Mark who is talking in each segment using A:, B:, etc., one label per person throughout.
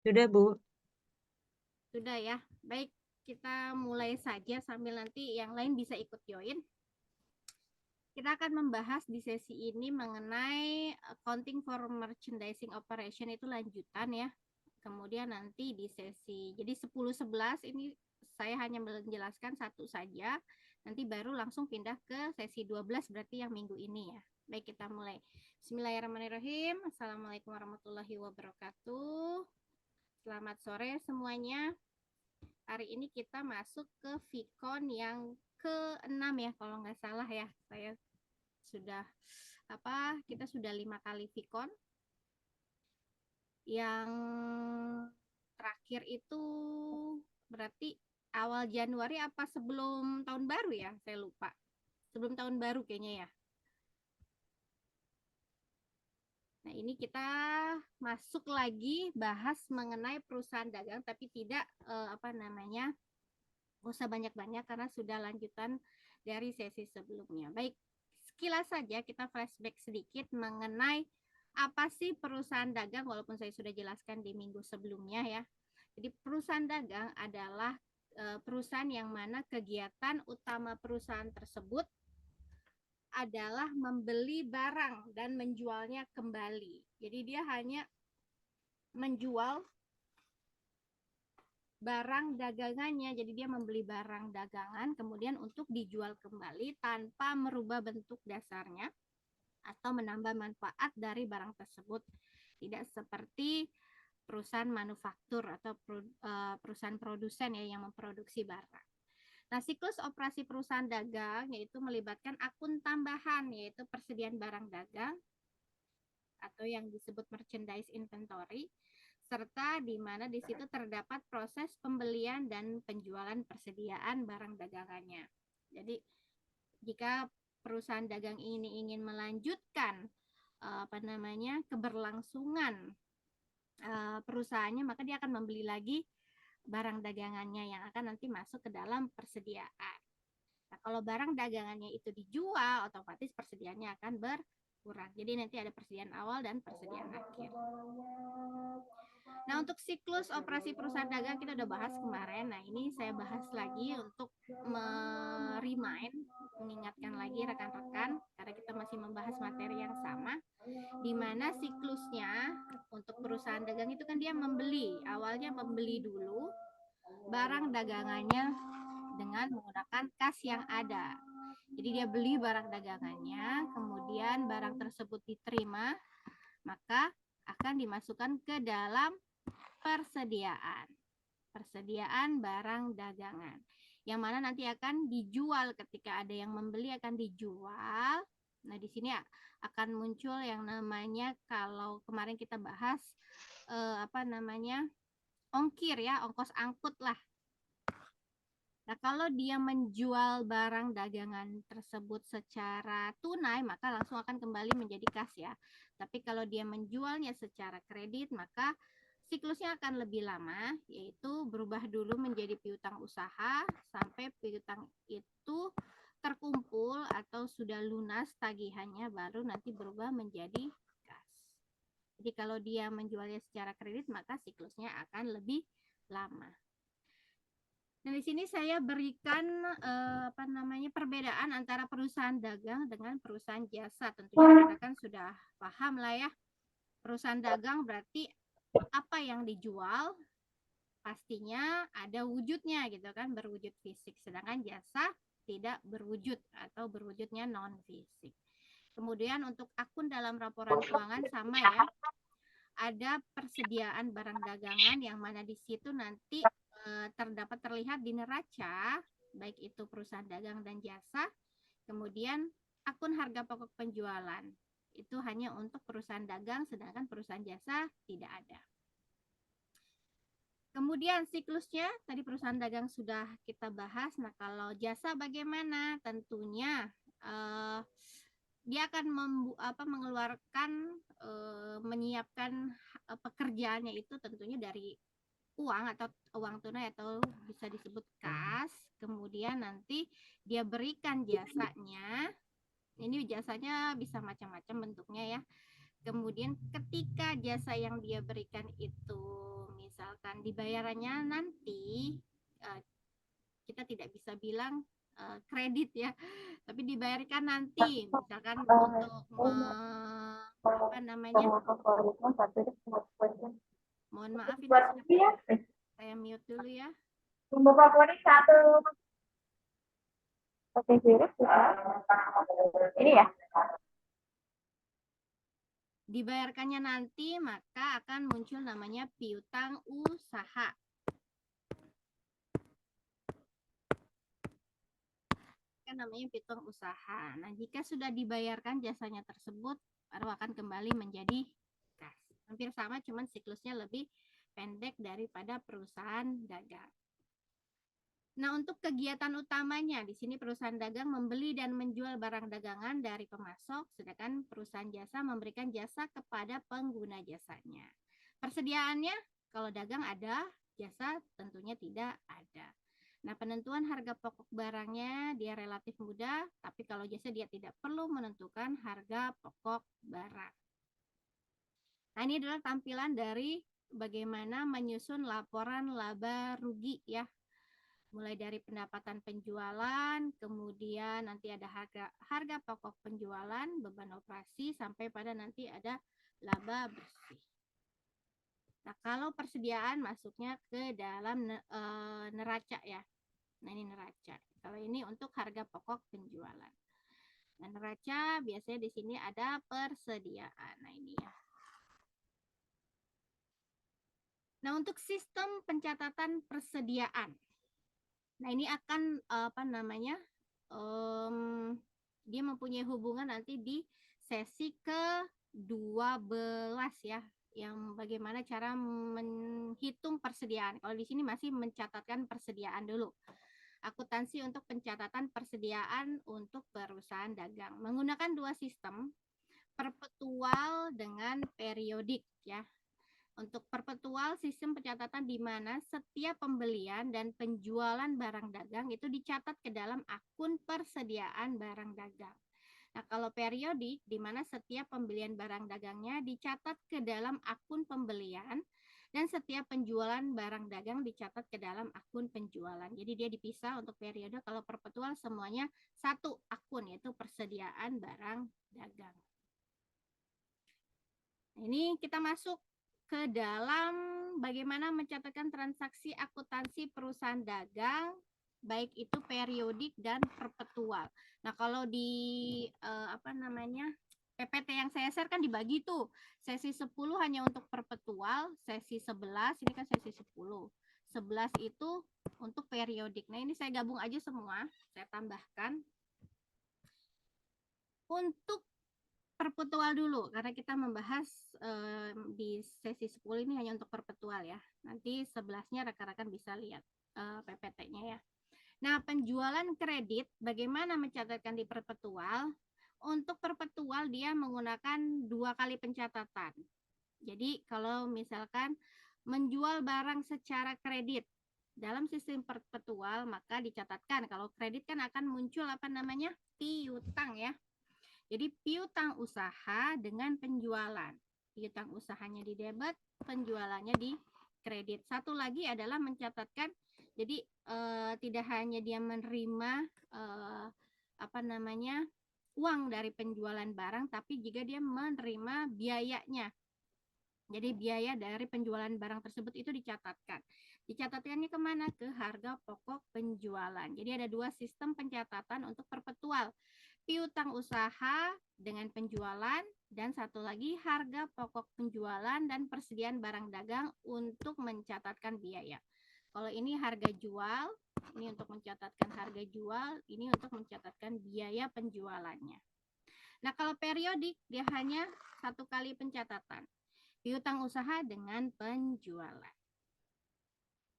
A: Sudah, Bu.
B: Sudah ya. Baik, kita mulai saja sambil nanti yang lain bisa ikut join. Kita akan membahas di sesi ini mengenai accounting for merchandising operation, itu lanjutan ya. Kemudian nanti di sesi, jadi 10-11 ini saya hanya menjelaskan satu saja. Nanti baru langsung pindah ke sesi 12 berarti yang minggu ini ya. Baik, kita mulai. Bismillahirrahmanirrahim. Assalamualaikum warahmatullahi wabarakatuh. Selamat sore semuanya. Hari ini kita masuk ke Vicon yang ke-6 ya kalau nggak salah ya. Saya sudah kita sudah 5 kali Vicon. Yang terakhir itu berarti awal Januari apa sebelum tahun baru ya? Saya lupa. Sebelum tahun baru kayaknya ya. Nah, ini kita masuk lagi bahas mengenai perusahaan dagang tapi tidak nggak usah banyak-banyak karena sudah lanjutan dari sesi sebelumnya. Baik, sekilas saja kita flashback sedikit mengenai apa sih perusahaan dagang, walaupun saya sudah jelaskan di minggu sebelumnya ya. Jadi perusahaan dagang adalah perusahaan yang mana kegiatan utama perusahaan tersebut adalah membeli barang dan menjualnya kembali. Jadi dia hanya menjual barang dagangannya, jadi dia membeli barang dagangan kemudian untuk dijual kembali tanpa merubah bentuk dasarnya atau menambah manfaat dari barang tersebut. Tidak seperti perusahaan manufaktur atau perusahaan produsen ya yang memproduksi barang. Nah, siklus operasi perusahaan dagang yaitu melibatkan akun tambahan, yaitu persediaan barang dagang atau yang disebut merchandise inventory, serta di mana di situ terdapat proses pembelian dan penjualan persediaan barang dagangannya. Jadi jika perusahaan dagang ini ingin melanjutkan keberlangsungan perusahaannya, maka dia akan membeli lagi barang dagangannya yang akan nanti masuk ke dalam persediaan. Nah, kalau barang dagangannya itu dijual, otomatis persediaannya akan berkurang. Jadi nanti ada persediaan awal dan persediaan akhir. Nah, untuk siklus operasi perusahaan dagang kita udah bahas kemarin. Nah, ini saya bahas lagi untuk mengingatkan lagi rekan-rekan karena kita masih membahas materi yang sama, di mana siklusnya untuk perusahaan dagang itu kan dia membeli. Awalnya membeli dulu barang dagangannya dengan menggunakan kas yang ada. Jadi dia beli barang dagangannya, kemudian barang tersebut diterima, maka akan dimasukkan ke dalam persediaan barang dagangan, yang mana nanti akan dijual. Ketika ada yang membeli akan dijual. Nah, di sini akan muncul yang namanya, kalau kemarin kita bahas ongkir ya, ongkos angkut lah. Nah, kalau dia menjual barang dagangan tersebut secara tunai, maka langsung akan kembali menjadi kas ya. Tapi kalau dia menjualnya secara kredit, maka siklusnya akan lebih lama, yaitu berubah dulu menjadi piutang usaha sampai piutang itu terkumpul atau sudah lunas tagihannya, baru nanti berubah menjadi kas. Jadi kalau dia menjualnya secara kredit, maka siklusnya akan lebih lama. Nah, di sini saya berikan perbedaan antara perusahaan dagang dengan perusahaan jasa. Tentunya kita kan sudah paham lah ya. Perusahaan dagang berarti apa yang dijual pastinya ada wujudnya gitu kan, berwujud fisik. Sedangkan jasa tidak berwujud atau berwujudnya non fisik. Kemudian untuk akun dalam laporan keuangan sama ya. Ada persediaan barang dagangan yang mana di situ nanti terlihat di neraca, baik itu perusahaan dagang dan jasa. Kemudian akun harga pokok penjualan itu hanya untuk perusahaan dagang, sedangkan perusahaan jasa tidak ada. Kemudian siklusnya tadi perusahaan dagang sudah kita bahas. Nah, kalau jasa bagaimana? Tentunya dia akan mengeluarkan menyiapkan pekerjaannya itu tentunya dari uang atau uang tunai atau bisa disebut kas. Kemudian nanti dia berikan jasanya. Ini jasanya bisa macam-macam bentuknya ya. Kemudian ketika jasa yang dia berikan itu dibayarannya nanti kita tidak bisa bilang kredit ya, tapi dibayarkan nanti, misalkan untuk apa namanya, mohon maaf ini saya mute dulu ya.
A: Bumbu favorit satu. Oke, ini ya.
B: Dibayarkannya nanti, maka akan muncul namanya piutang usaha. Kan namanya piutang usaha. Nah, jika sudah dibayarkan jasanya tersebut, baru akan kembali menjadi kas. Hampir sama, cuman siklusnya lebih pendek daripada perusahaan dagang. Nah, untuk kegiatan utamanya, di sini perusahaan dagang membeli dan menjual barang dagangan dari pemasok, sedangkan perusahaan jasa memberikan jasa kepada pengguna jasanya. Persediaannya, kalau dagang ada, jasa tentunya tidak ada. Nah, penentuan harga pokok barangnya dia relatif mudah, tapi kalau jasa dia tidak perlu menentukan harga pokok barang. Nah, ini adalah tampilan dari bagaimana menyusun laporan laba rugi ya. Mulai dari pendapatan penjualan, kemudian nanti ada harga pokok penjualan, beban operasi, sampai pada nanti ada laba bersih. Nah, kalau persediaan masuknya ke dalam neraca ya. Nah, ini neraca. Kalau ini untuk harga pokok penjualan. Nah, neraca biasanya di sini ada persediaan. Nah, ini ya. Nah, untuk sistem pencatatan persediaan. Nah, ini akan apa namanya? Dia mempunyai hubungan nanti di sesi ke-12 ya, yang bagaimana cara menghitung persediaan. Kalau di sini masih mencatatkan persediaan dulu. Akuntansi untuk pencatatan persediaan untuk perusahaan dagang. Menggunakan dua sistem, perpetual dengan periodik ya. Untuk perpetual, sistem pencatatan di mana setiap pembelian dan penjualan barang dagang itu dicatat ke dalam akun persediaan barang dagang. Nah, kalau periodik, di mana setiap pembelian barang dagangnya dicatat ke dalam akun pembelian dan setiap penjualan barang dagang dicatat ke dalam akun penjualan. Jadi dia dipisah untuk periode. Kalau perpetual semuanya satu akun, yaitu persediaan barang dagang. Ini kita masuk ke dalam bagaimana mencatatkan transaksi akuntansi perusahaan dagang, baik itu periodik dan perpetual. Nah, kalau di apa namanya, PPT yang saya share kan dibagi tuh. Sesi 10 hanya untuk perpetual, sesi 11 ini kan sesi 10. 11 itu untuk periodik. Nah, ini saya gabung aja semua, saya tambahkan. Untuk perpetual dulu, karena kita membahas di sesi 10 ini hanya untuk perpetual ya. Nanti 11-nya rekan-rekan bisa lihat PPT-nya ya. Nah, penjualan kredit, bagaimana mencatatkan di perpetual? Untuk perpetual dia menggunakan 2 kali pencatatan. Jadi kalau misalkan menjual barang secara kredit dalam sistem perpetual, maka dicatatkan kalau kredit kan akan muncul apa namanya? Piutang ya. Jadi piutang usaha dengan penjualan. Piutang usahanya di debit, penjualannya di kredit. Satu lagi adalah mencatatkan, jadi tidak hanya dia menerima apa namanya, uang dari penjualan barang, tapi juga dia menerima biayanya. Jadi biaya dari penjualan barang tersebut itu dicatatkan. Dicatatkannya kemana? Ke harga pokok penjualan. Jadi ada dua sistem pencatatan untuk perpetual. Piutang usaha dengan penjualan, dan satu lagi harga pokok penjualan dan persediaan barang dagang untuk mencatatkan biaya. Kalau ini harga jual, ini untuk mencatatkan harga jual, ini untuk mencatatkan biaya penjualannya. Nah, kalau periodik dia hanya satu kali pencatatan. Piutang usaha dengan penjualan.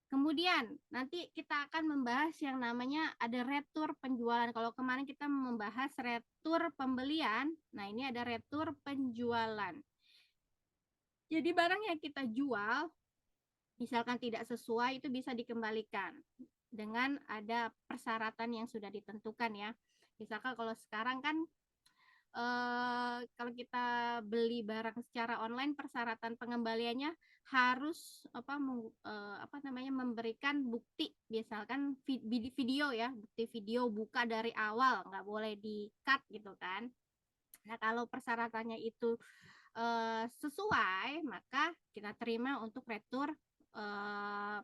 B: Kemudian nanti kita akan membahas yang namanya ada retur penjualan. Kalau kemarin kita membahas retur pembelian, nah ini ada retur penjualan. Jadi barang yang kita jual, misalkan tidak sesuai, itu bisa dikembalikan dengan ada persyaratan yang sudah ditentukan ya. Misalkan kalau sekarang kan kalau kita beli barang secara online, persyaratan pengembaliannya harus apa namanya, memberikan bukti, misalkan video ya, bukti video buka dari awal, nggak boleh di cut gitu kan. Nah, kalau persyaratannya itu sesuai, maka kita terima untuk retur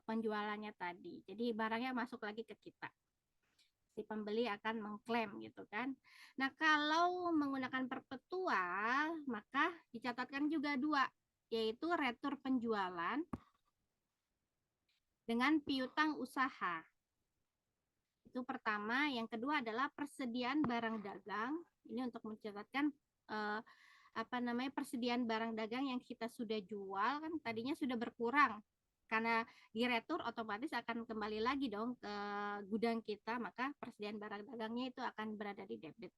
B: penjualannya tadi. Jadi barangnya masuk lagi ke kita. Si pembeli akan mengklaim gitu kan. Nah, kalau menggunakan perpetual, maka dicatatkan juga dua, yaitu retur penjualan dengan piutang usaha. Itu pertama. Yang kedua adalah persediaan barang dagang. Ini untuk mencatatkan apa namanya, persediaan barang dagang yang kita sudah jual kan tadinya sudah berkurang, karena diretur otomatis akan kembali lagi dong ke gudang kita, maka persediaan barang dagangnya itu akan berada di debit.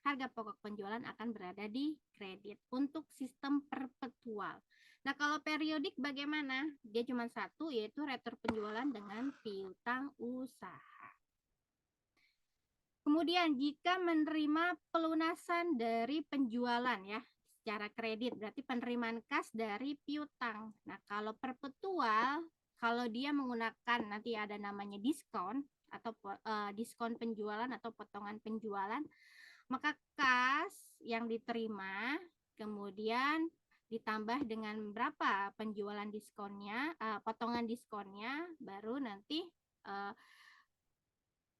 B: Harga pokok penjualan akan berada di kredit untuk sistem perpetual. Nah, kalau periodik bagaimana? Dia cuma satu, yaitu retur penjualan dengan piutang usaha. Kemudian jika menerima pelunasan dari penjualan ya secara kredit, berarti penerimaan kas dari piutang. Nah, kalau perpetual, kalau dia menggunakan nanti ada namanya diskon atau diskon penjualan atau potongan penjualan, maka kas yang diterima kemudian ditambah dengan berapa penjualan diskonnya, potongan diskonnya, baru nanti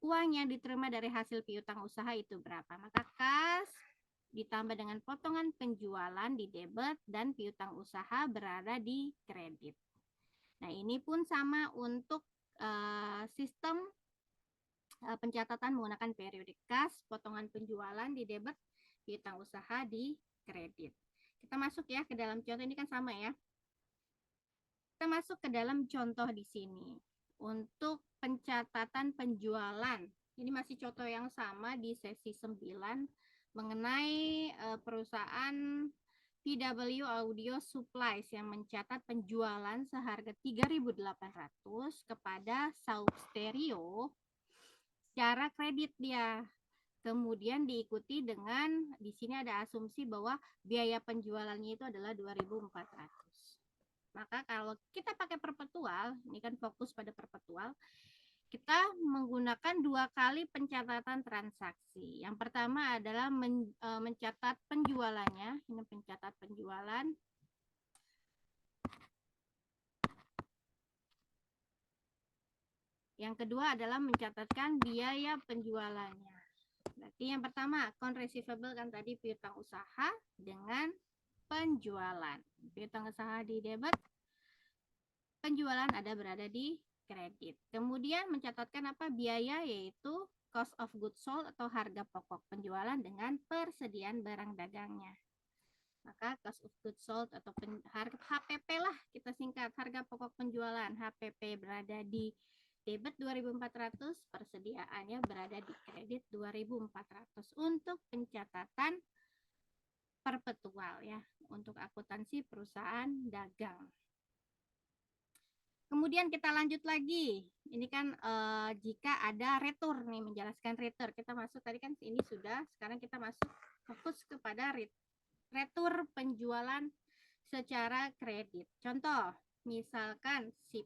B: uang yang diterima dari hasil piutang usaha itu berapa. Maka kas ditambah dengan potongan penjualan di debit dan piutang usaha berada di kredit. Nah, ini pun sama untuk sistem pencatatan menggunakan periodik, kas, potongan penjualan di debit, piutang usaha di kredit. Kita masuk ya ke dalam contoh, ini kan sama ya. Kita masuk ke dalam contoh di sini. Untuk pencatatan penjualan, ini masih contoh yang sama di sesi 9 mengenai perusahaan PW Audio Supplies yang mencatat penjualan seharga 3.800 kepada Sound Stereo secara kredit dia. Kemudian diikuti dengan di sini ada asumsi bahwa biaya penjualannya itu adalah 2.400. Maka kalau kita pakai perpetual, ini kan fokus pada perpetual, kita menggunakan 2 kali pencatatan transaksi. Yang pertama adalah mencatat penjualannya, ini pencatat penjualan. Yang kedua adalah mencatatkan biaya penjualannya. Berarti yang pertama, account receivable kan tadi piutang usaha dengan penjualan. Piutang usaha di debit, penjualan ada berada di kredit. Kemudian mencatatkan apa? Biaya, yaitu cost of goods sold atau harga pokok penjualan dengan persediaan barang dagangnya. Maka cost of goods sold atau harga HPP lah kita singkat, harga pokok penjualan HPP berada di debit 2.400, persediaannya berada di kredit 2.400 untuk pencatatan perpetual ya, untuk akuntansi perusahaan dagang. Kemudian kita lanjut lagi. Ini kan jika ada retur nih, menjelaskan retur. Kita masuk tadi kan ini sudah, sekarang kita masuk fokus kepada retur penjualan secara kredit. Contoh, misalkan si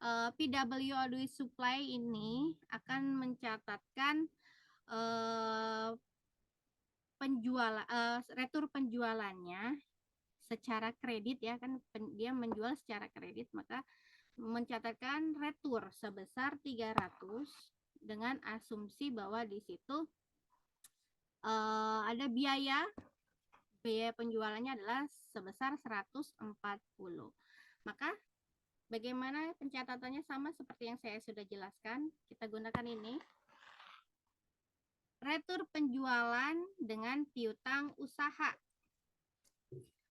B: PW Audio Supply ini akan mencatatkan retur penjualannya secara kredit ya, kan dia menjual secara kredit, maka mencatatkan retur sebesar 300 dengan asumsi bahwa di situ ada biaya penjualannya adalah sebesar 140. Maka bagaimana pencatatannya? Sama seperti yang saya sudah jelaskan. Kita gunakan ini. Retur penjualan dengan piutang usaha.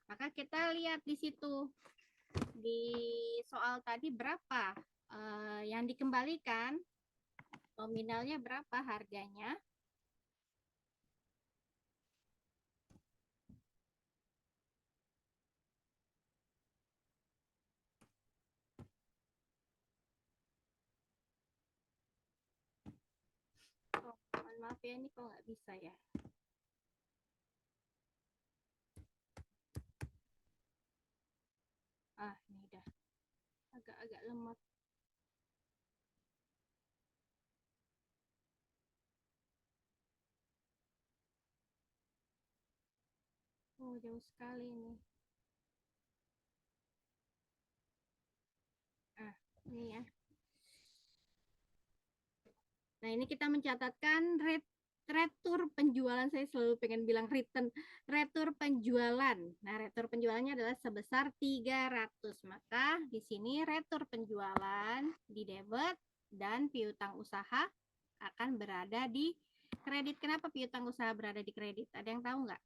B: Maka kita lihat di situ. Di soal tadi berapa yang dikembalikan, nominalnya berapa harganya. Oh, mohon maaf ya, ini kok nggak bisa ya. agak lemot. Oh, jauh sekali ini. Ini ya. Nah, ini kita mencatatkan retur penjualan. Saya selalu pengen bilang retur penjualan. Nah, retur penjualannya adalah sebesar 300. Maka di sini retur penjualan di debit dan piutang usaha akan berada di kredit. Kenapa piutang usaha berada di kredit? Ada yang tahu nggak?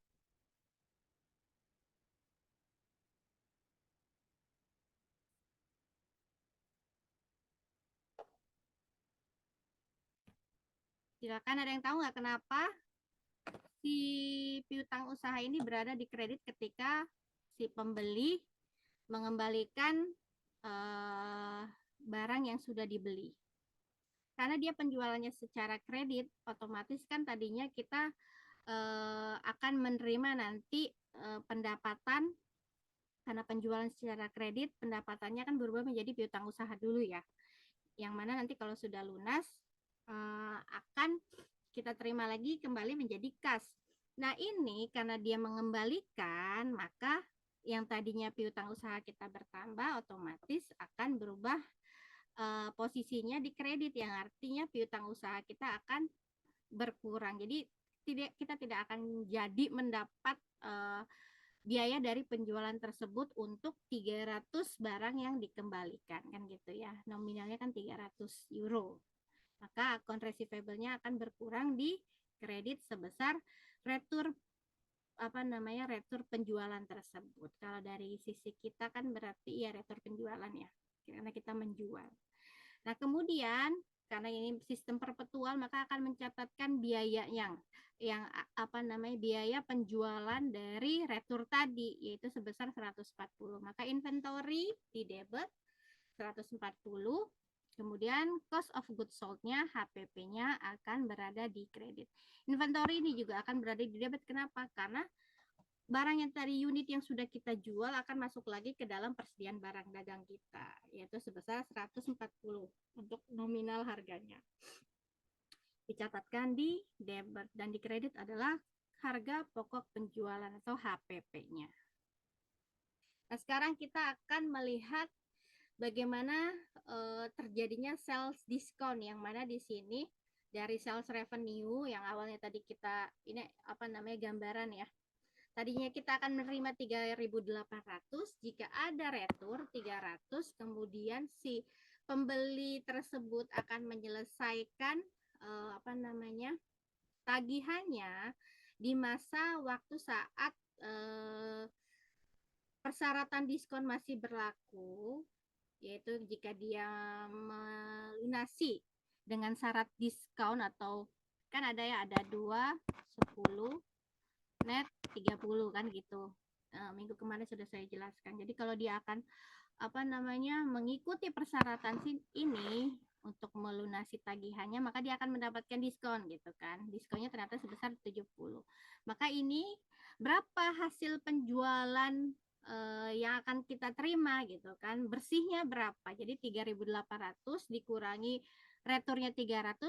B: Silakan, ada yang tahu nggak kenapa si piutang usaha ini berada di kredit ketika si pembeli mengembalikan barang yang sudah dibeli. Karena dia penjualannya secara kredit, otomatis kan tadinya kita akan menerima nanti pendapatan, karena penjualan secara kredit, pendapatannya kan berubah menjadi piutang usaha dulu ya. Yang mana nanti kalau sudah lunas akan kita terima lagi kembali menjadi kas. Nah, ini karena dia mengembalikan, maka yang tadinya piutang usaha kita bertambah, otomatis akan berubah posisinya di kredit, yang artinya piutang usaha kita akan berkurang. Jadi kita tidak akan jadi mendapat biaya dari penjualan tersebut untuk 300 barang yang dikembalikan, kan gitu ya. Nominalnya kan 300 euro. Maka akun receivable-nya akan berkurang di kredit sebesar retur retur penjualan tersebut. Kalau dari sisi kita kan berarti ya retur penjualan ya, karena kita menjual. Nah, kemudian karena ini sistem perpetual, maka akan mencatatkan biaya yang biaya penjualan dari retur tadi, yaitu sebesar 140. Maka inventory di debit 140. Kemudian cost of goods sold-nya, HPP-nya akan berada di kredit. Inventory ini juga akan berada di debit. Kenapa? Karena barang yang tadi unit yang sudah kita jual akan masuk lagi ke dalam persediaan barang dagang kita, yaitu sebesar 140 untuk nominal harganya. Dicatatkan di debit, dan di kredit adalah harga pokok penjualan atau HPP-nya. Nah, sekarang kita akan melihat bagaimana terjadinya sales discount, yang mana di sini dari sales revenue yang awalnya tadi kita ini gambaran ya. Tadinya kita akan menerima 3.800, jika ada retur 300, kemudian si pembeli tersebut akan menyelesaikan tagihannya di masa waktu saat persyaratan diskon masih berlaku, yaitu jika dia melunasi dengan syarat diskon, atau kan ada 2, 10, net 30 kan gitu. Minggu kemarin sudah saya jelaskan. Jadi kalau dia akan mengikuti persyaratan ini untuk melunasi tagihannya, maka dia akan mendapatkan diskon gitu kan. Diskonnya ternyata sebesar 70. Maka ini berapa hasil penjualan yang akan kita terima gitu kan, bersihnya berapa. Jadi 3.800 dikurangi returnya 300,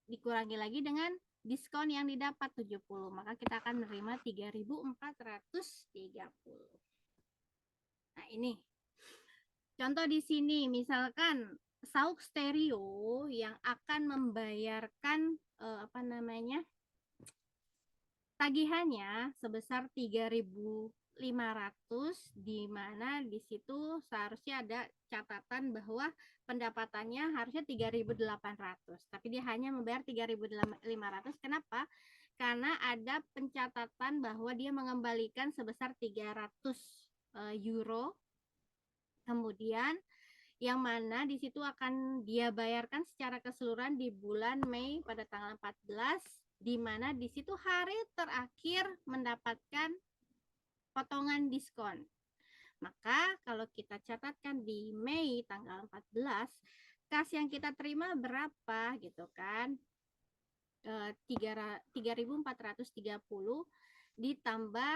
B: dikurangi lagi dengan diskon yang didapat 70, maka kita akan menerima 3.430. Nah, ini contoh di sini, misalkan Sauk Stereo yang akan membayarkan tagihannya sebesar 3.500, di mana di situ seharusnya ada catatan bahwa pendapatannya harusnya 3.800, tapi dia hanya membayar 3.500. Kenapa? Karena ada pencatatan bahwa dia mengembalikan sebesar 300 euro. Kemudian yang mana di situ akan dia bayarkan secara keseluruhan di bulan Mei pada tanggal 14, di mana di situ hari terakhir mendapatkan potongan diskon. Maka kalau kita catatkan di Mei tanggal 14, kas yang kita terima berapa gitu kan? 3.430 ditambah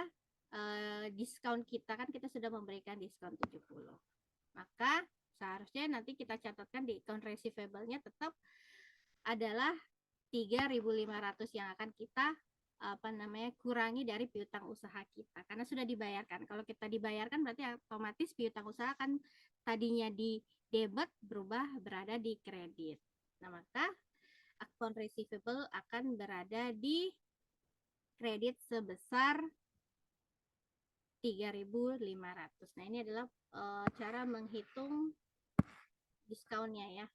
B: diskon kita, kan kita sudah memberikan diskon 70. Maka Seharusnya nanti kita catatkan di account receivable-nya tetap adalah 3.500 yang akan kita kurangi dari piutang usaha kita karena sudah dibayarkan. Kalau kita dibayarkan berarti otomatis piutang usaha akan tadinya di debit berubah berada di kredit. Nah, maka account receivable akan berada di kredit sebesar 3.500. Nah, ini adalah cara menghitung diskonnya ya.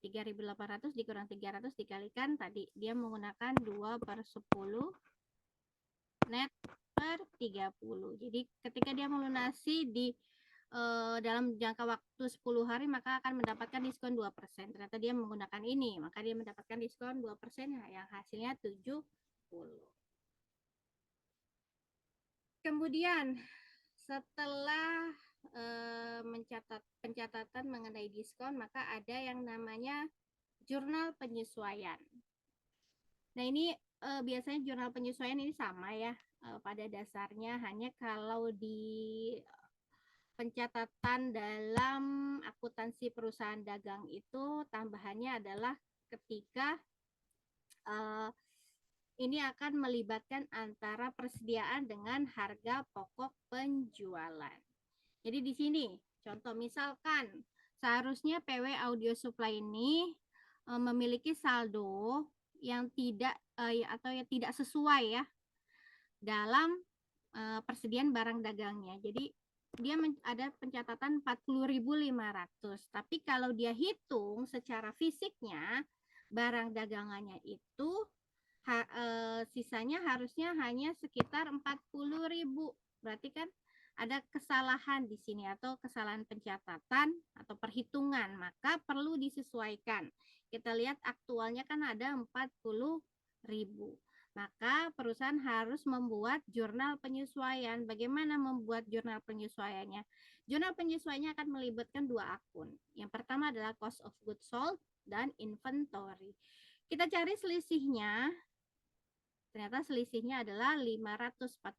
B: 3.800 dikurang 300 dikalikan tadi dia menggunakan 2/10 net per 30. Jadi ketika dia melunasi di dalam jangka waktu 10 hari maka akan mendapatkan diskon 2%. Ternyata dia menggunakan ini, maka dia mendapatkan diskon 2% yang hasilnya 70. Kemudian setelah pencatatan mengenai diskon, maka ada yang namanya jurnal penyesuaian. Nah, ini biasanya jurnal penyesuaian ini sama ya pada dasarnya, hanya kalau di pencatatan dalam akuntansi perusahaan dagang itu tambahannya adalah ketika ini akan melibatkan antara persediaan dengan harga pokok penjualan. Jadi di sini contoh misalkan seharusnya PW Audio Supply ini memiliki saldo yang tidak atau yang tidak sesuai ya dalam persediaan barang dagangnya. Jadi dia ada pencatatan 40.500. Tapi kalau dia hitung secara fisiknya barang dagangannya itu sisanya harusnya hanya sekitar 40.000. Berarti kan ada kesalahan di sini atau kesalahan pencatatan atau perhitungan, maka perlu disesuaikan. Kita lihat aktualnya kan ada 40.000. Maka perusahaan harus membuat jurnal penyesuaian. Bagaimana membuat jurnal penyesuaiannya? Jurnal penyesuaiannya akan melibatkan 2 akun. Yang pertama adalah cost of goods sold dan inventory. Kita cari selisihnya. Ternyata selisihnya adalah 540.500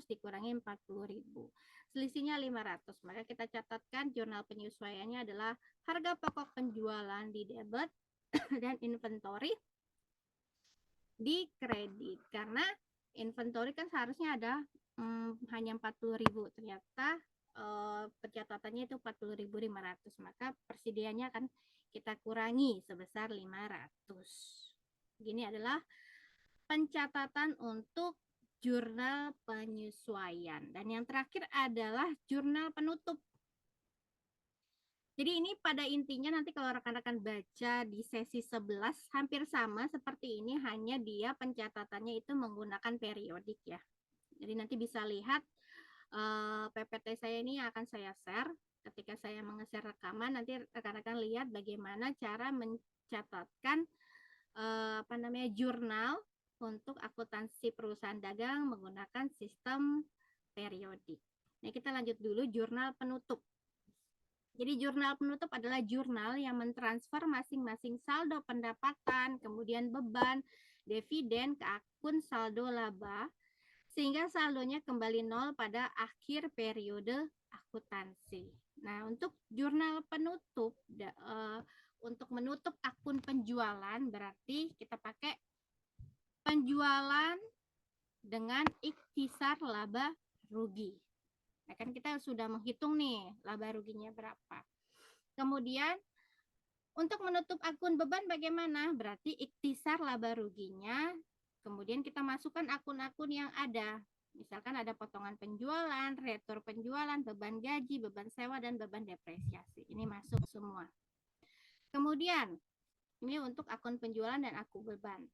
B: dikurangi 40.000. Selisihnya 500. Maka kita catatkan jurnal penyesuaiannya adalah harga pokok penjualan di debit dan inventory di kredit. Karena inventory kan seharusnya ada hanya 40.000. Ternyata pencatatannya itu 40.500. Maka persediaannya akan kita kurangi sebesar 500. Ini adalah pencatatan untuk jurnal penyesuaian. Dan yang terakhir adalah jurnal penutup. Jadi ini pada intinya nanti kalau rekan-rekan baca di sesi 11 hampir sama seperti ini, hanya dia pencatatannya itu menggunakan periodik ya. Jadi nanti bisa lihat PPT saya ini akan saya share. Ketika saya menge-share rekaman, nanti rekan-rekan lihat bagaimana cara mencatatkan jurnal untuk akuntansi perusahaan dagang menggunakan sistem periodik. Nah, kita lanjut dulu jurnal penutup. Jadi jurnal penutup adalah jurnal yang mentransfer masing-masing saldo pendapatan, kemudian beban, dividen ke akun saldo laba, sehingga saldonya kembali nol pada akhir periode akuntansi. Nah, untuk jurnal penutup, untuk menutup akun penjualan berarti kita pakai penjualan dengan ikhtisar laba rugi. Nah, kan kita sudah menghitung nih laba ruginya berapa. Kemudian untuk menutup akun beban bagaimana? Berarti ikhtisar laba ruginya, kemudian kita masukkan akun-akun yang ada. Misalkan ada potongan penjualan, retur penjualan, beban gaji, beban sewa, dan beban depresiasi. Ini masuk semua. Kemudian ini untuk akun penjualan dan akun beban.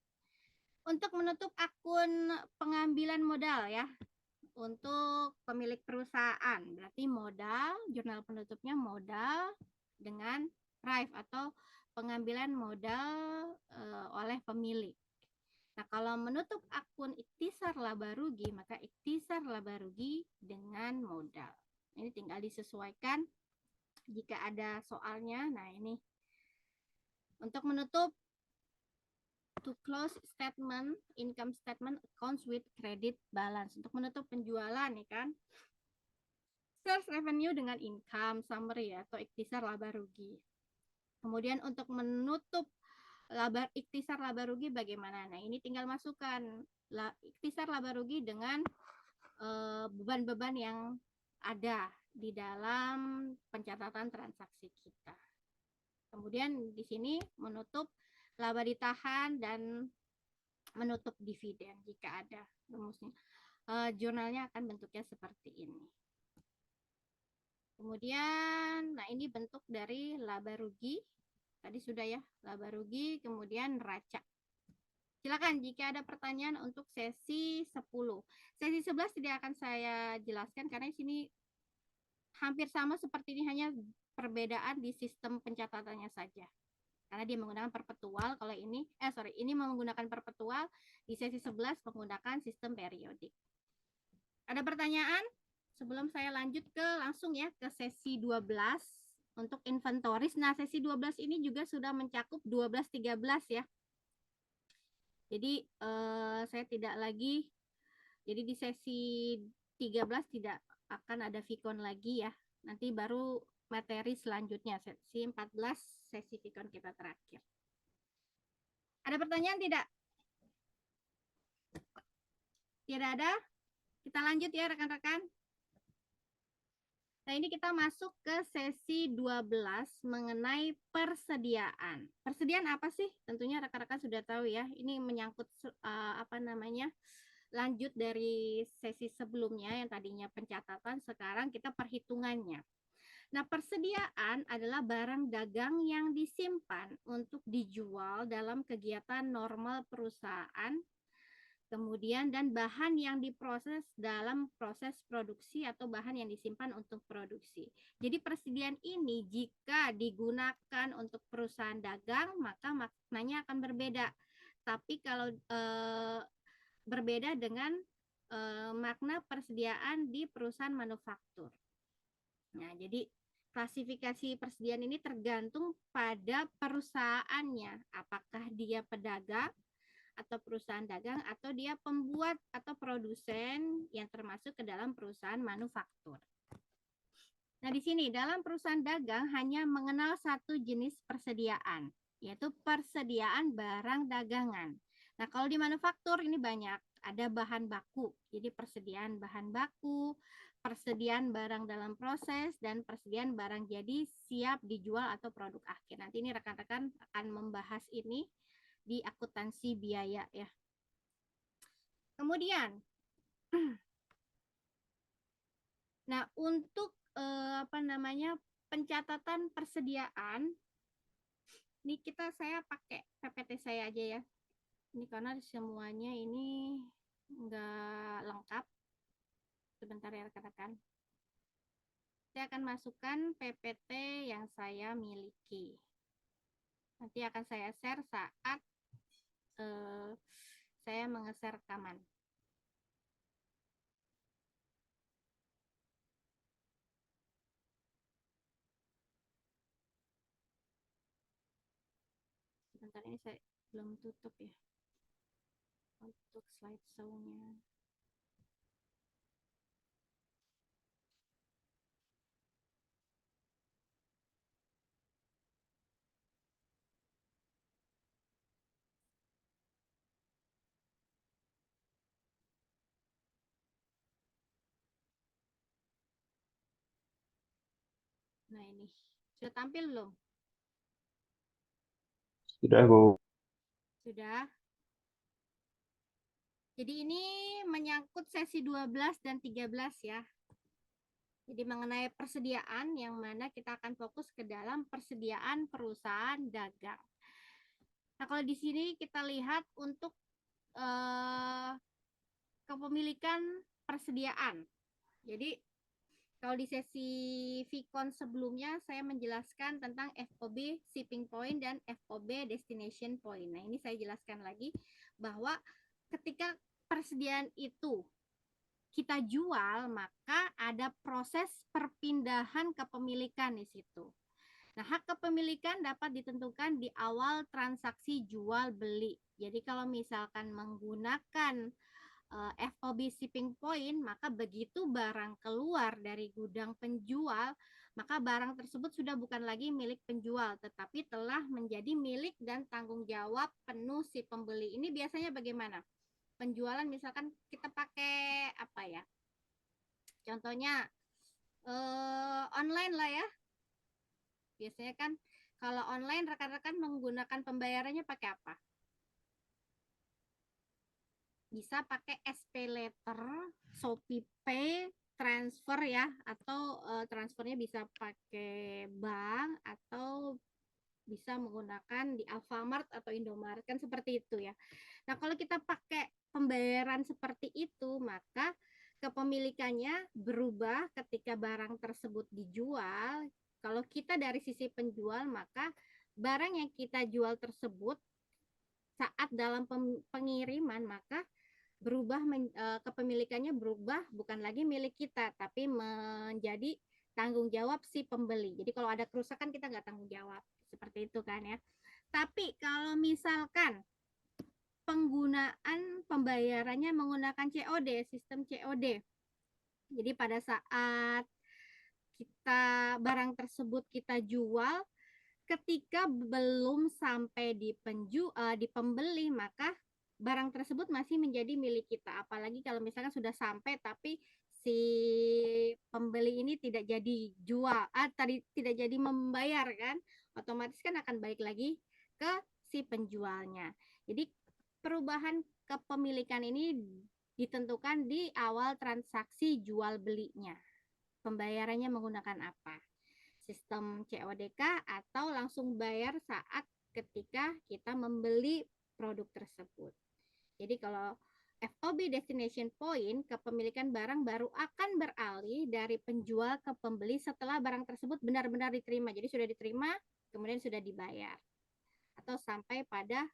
B: Untuk menutup akun pengambilan modal ya, untuk pemilik perusahaan, berarti modal, jurnal penutupnya modal dengan drive atau pengambilan modal oleh pemilik. Nah, kalau menutup akun ikhtisar laba rugi, maka ikhtisar laba rugi dengan modal. Ini tinggal disesuaikan jika ada soalnya. Nah, ini untuk menutup to close statement, income statement, accounts with credit balance. Untuk menutup penjualan nih kan. Sales revenue dengan income summary atau ikhtisar laba rugi. Kemudian untuk menutup ikhtisar laba rugi bagaimana? Nah, ini tinggal masukkan ikhtisar laba rugi dengan beban-beban yang ada di dalam pencatatan transaksi kita. Kemudian di sini menutup laba ditahan dan menutup dividen jika ada rumusnya. Jurnalnya akan bentuknya seperti ini. Kemudian, nah ini bentuk dari laba rugi. Tadi sudah ya, laba rugi, kemudian neraca. Silakan jika ada pertanyaan untuk sesi 10. Sesi 11 tidak akan saya jelaskan karena di sini hampir sama seperti ini, hanya perbedaan di sistem pencatatannya saja. Karena dia menggunakan perpetual, kalau ini ini menggunakan perpetual, di sesi 11 menggunakan sistem periodik. Ada pertanyaan? Sebelum saya lanjut langsung ya ke sesi 12 untuk inventoris. Nah, sesi 12 ini juga sudah mencakup 12-13 ya. Jadi saya tidak lagi, jadi di sesi 13 tidak akan ada Vicon lagi ya. Nanti baru materi selanjutnya, sesi 14 sesi Vicon kita terakhir. Ada pertanyaan tidak? Tidak ada? Kita lanjut ya rekan-rekan. Nah, ini kita masuk ke sesi 12 mengenai persediaan. Persediaan apa sih? Tentunya rekan-rekan sudah tahu ya. Ini menyangkut lanjut dari sesi sebelumnya yang tadinya pencatatan, sekarang kita perhitungannya. Nah, persediaan adalah barang dagang yang disimpan untuk dijual dalam kegiatan normal perusahaan, kemudian dan bahan yang diproses dalam proses produksi atau bahan yang disimpan untuk produksi. Jadi persediaan ini jika digunakan untuk perusahaan dagang maka maknanya akan berbeda. Tapi kalau berbeda dengan makna persediaan di perusahaan manufaktur. Nah, jadi klasifikasi persediaan ini tergantung pada perusahaannya. Apakah dia pedagang atau perusahaan dagang atau dia pembuat atau produsen yang termasuk ke dalam perusahaan manufaktur. Nah, di sini dalam perusahaan dagang hanya mengenal satu jenis persediaan, yaitu persediaan barang dagangan. Nah, kalau di manufaktur ini banyak, ada bahan baku. Jadi persediaan bahan baku, persediaan barang dalam proses, dan persediaan barang jadi siap dijual atau produk akhir. Nanti ini rekan-rekan akan membahas ini di akuntansi biaya ya. Kemudian, nah untuk pencatatan persediaan, ini saya pakai PPT saya aja ya. Ini karena semuanya ini enggak lengkap. Sebentar ya rekan-rekan. Saya akan masukkan PPT yang saya miliki. Nanti akan saya share saat saya menge-share rekaman. Sebentar, ini saya belum tutup ya untuk slideshow-nya. Nah, ini sudah tampil belum?
C: Sudah, Bu.
B: Sudah. Jadi ini menyangkut sesi 12 dan 13 ya. Jadi mengenai persediaan yang mana kita akan fokus ke dalam persediaan perusahaan dagang. Nah, kalau di sini kita lihat untuk kepemilikan persediaan. Jadi kalau di sesi Vicon sebelumnya saya menjelaskan tentang FOB shipping point dan FOB destination point. Nah, ini saya jelaskan lagi bahwa ketika persediaan itu kita jual, maka ada proses perpindahan kepemilikan di situ. Nah, hak kepemilikan dapat ditentukan di awal transaksi jual beli. Jadi kalau misalkan menggunakan FOB shipping point, maka begitu barang keluar dari gudang penjual, maka barang tersebut sudah bukan lagi milik penjual, tetapi telah menjadi milik dan tanggung jawab penuh si pembeli. Ini biasanya bagaimana? Penjualan misalkan kita pakai apa ya? Contohnya online lah ya. Biasanya kan kalau online rekan-rekan menggunakan pembayarannya pakai apa? Bisa pakai SP Letter, Shopee Pay, transfer ya, atau transfernya bisa pakai bank atau bisa menggunakan di Alfamart atau Indomaret, kan seperti itu ya. Nah, kalau kita pakai pembayaran seperti itu, maka kepemilikannya berubah ketika barang tersebut dijual. Kalau kita dari sisi penjual, maka barang yang kita jual tersebut saat dalam pengiriman, maka berubah kepemilikannya berubah, bukan lagi milik kita tapi menjadi tanggung jawab si pembeli. Jadi kalau ada kerusakan kita nggak tanggung jawab, seperti itu kan ya. Tapi kalau misalkan penggunaan pembayarannya menggunakan COD, sistem COD, jadi pada saat kita barang tersebut kita jual, ketika belum sampai di pembeli, maka barang tersebut masih menjadi milik kita. Apalagi kalau misalkan sudah sampai tapi si pembeli ini tidak jadi jual, tadi tidak jadi membayar kan, otomatis kan akan balik lagi ke si penjualnya. Jadi perubahan kepemilikan ini ditentukan di awal transaksi jual belinya. Pembayarannya menggunakan apa? Sistem CODK atau langsung bayar saat ketika kita membeli produk tersebut. Jadi kalau FOB destination point, kepemilikan barang baru akan beralih dari penjual ke pembeli setelah barang tersebut benar-benar diterima. Jadi sudah diterima, kemudian sudah dibayar atau sampai pada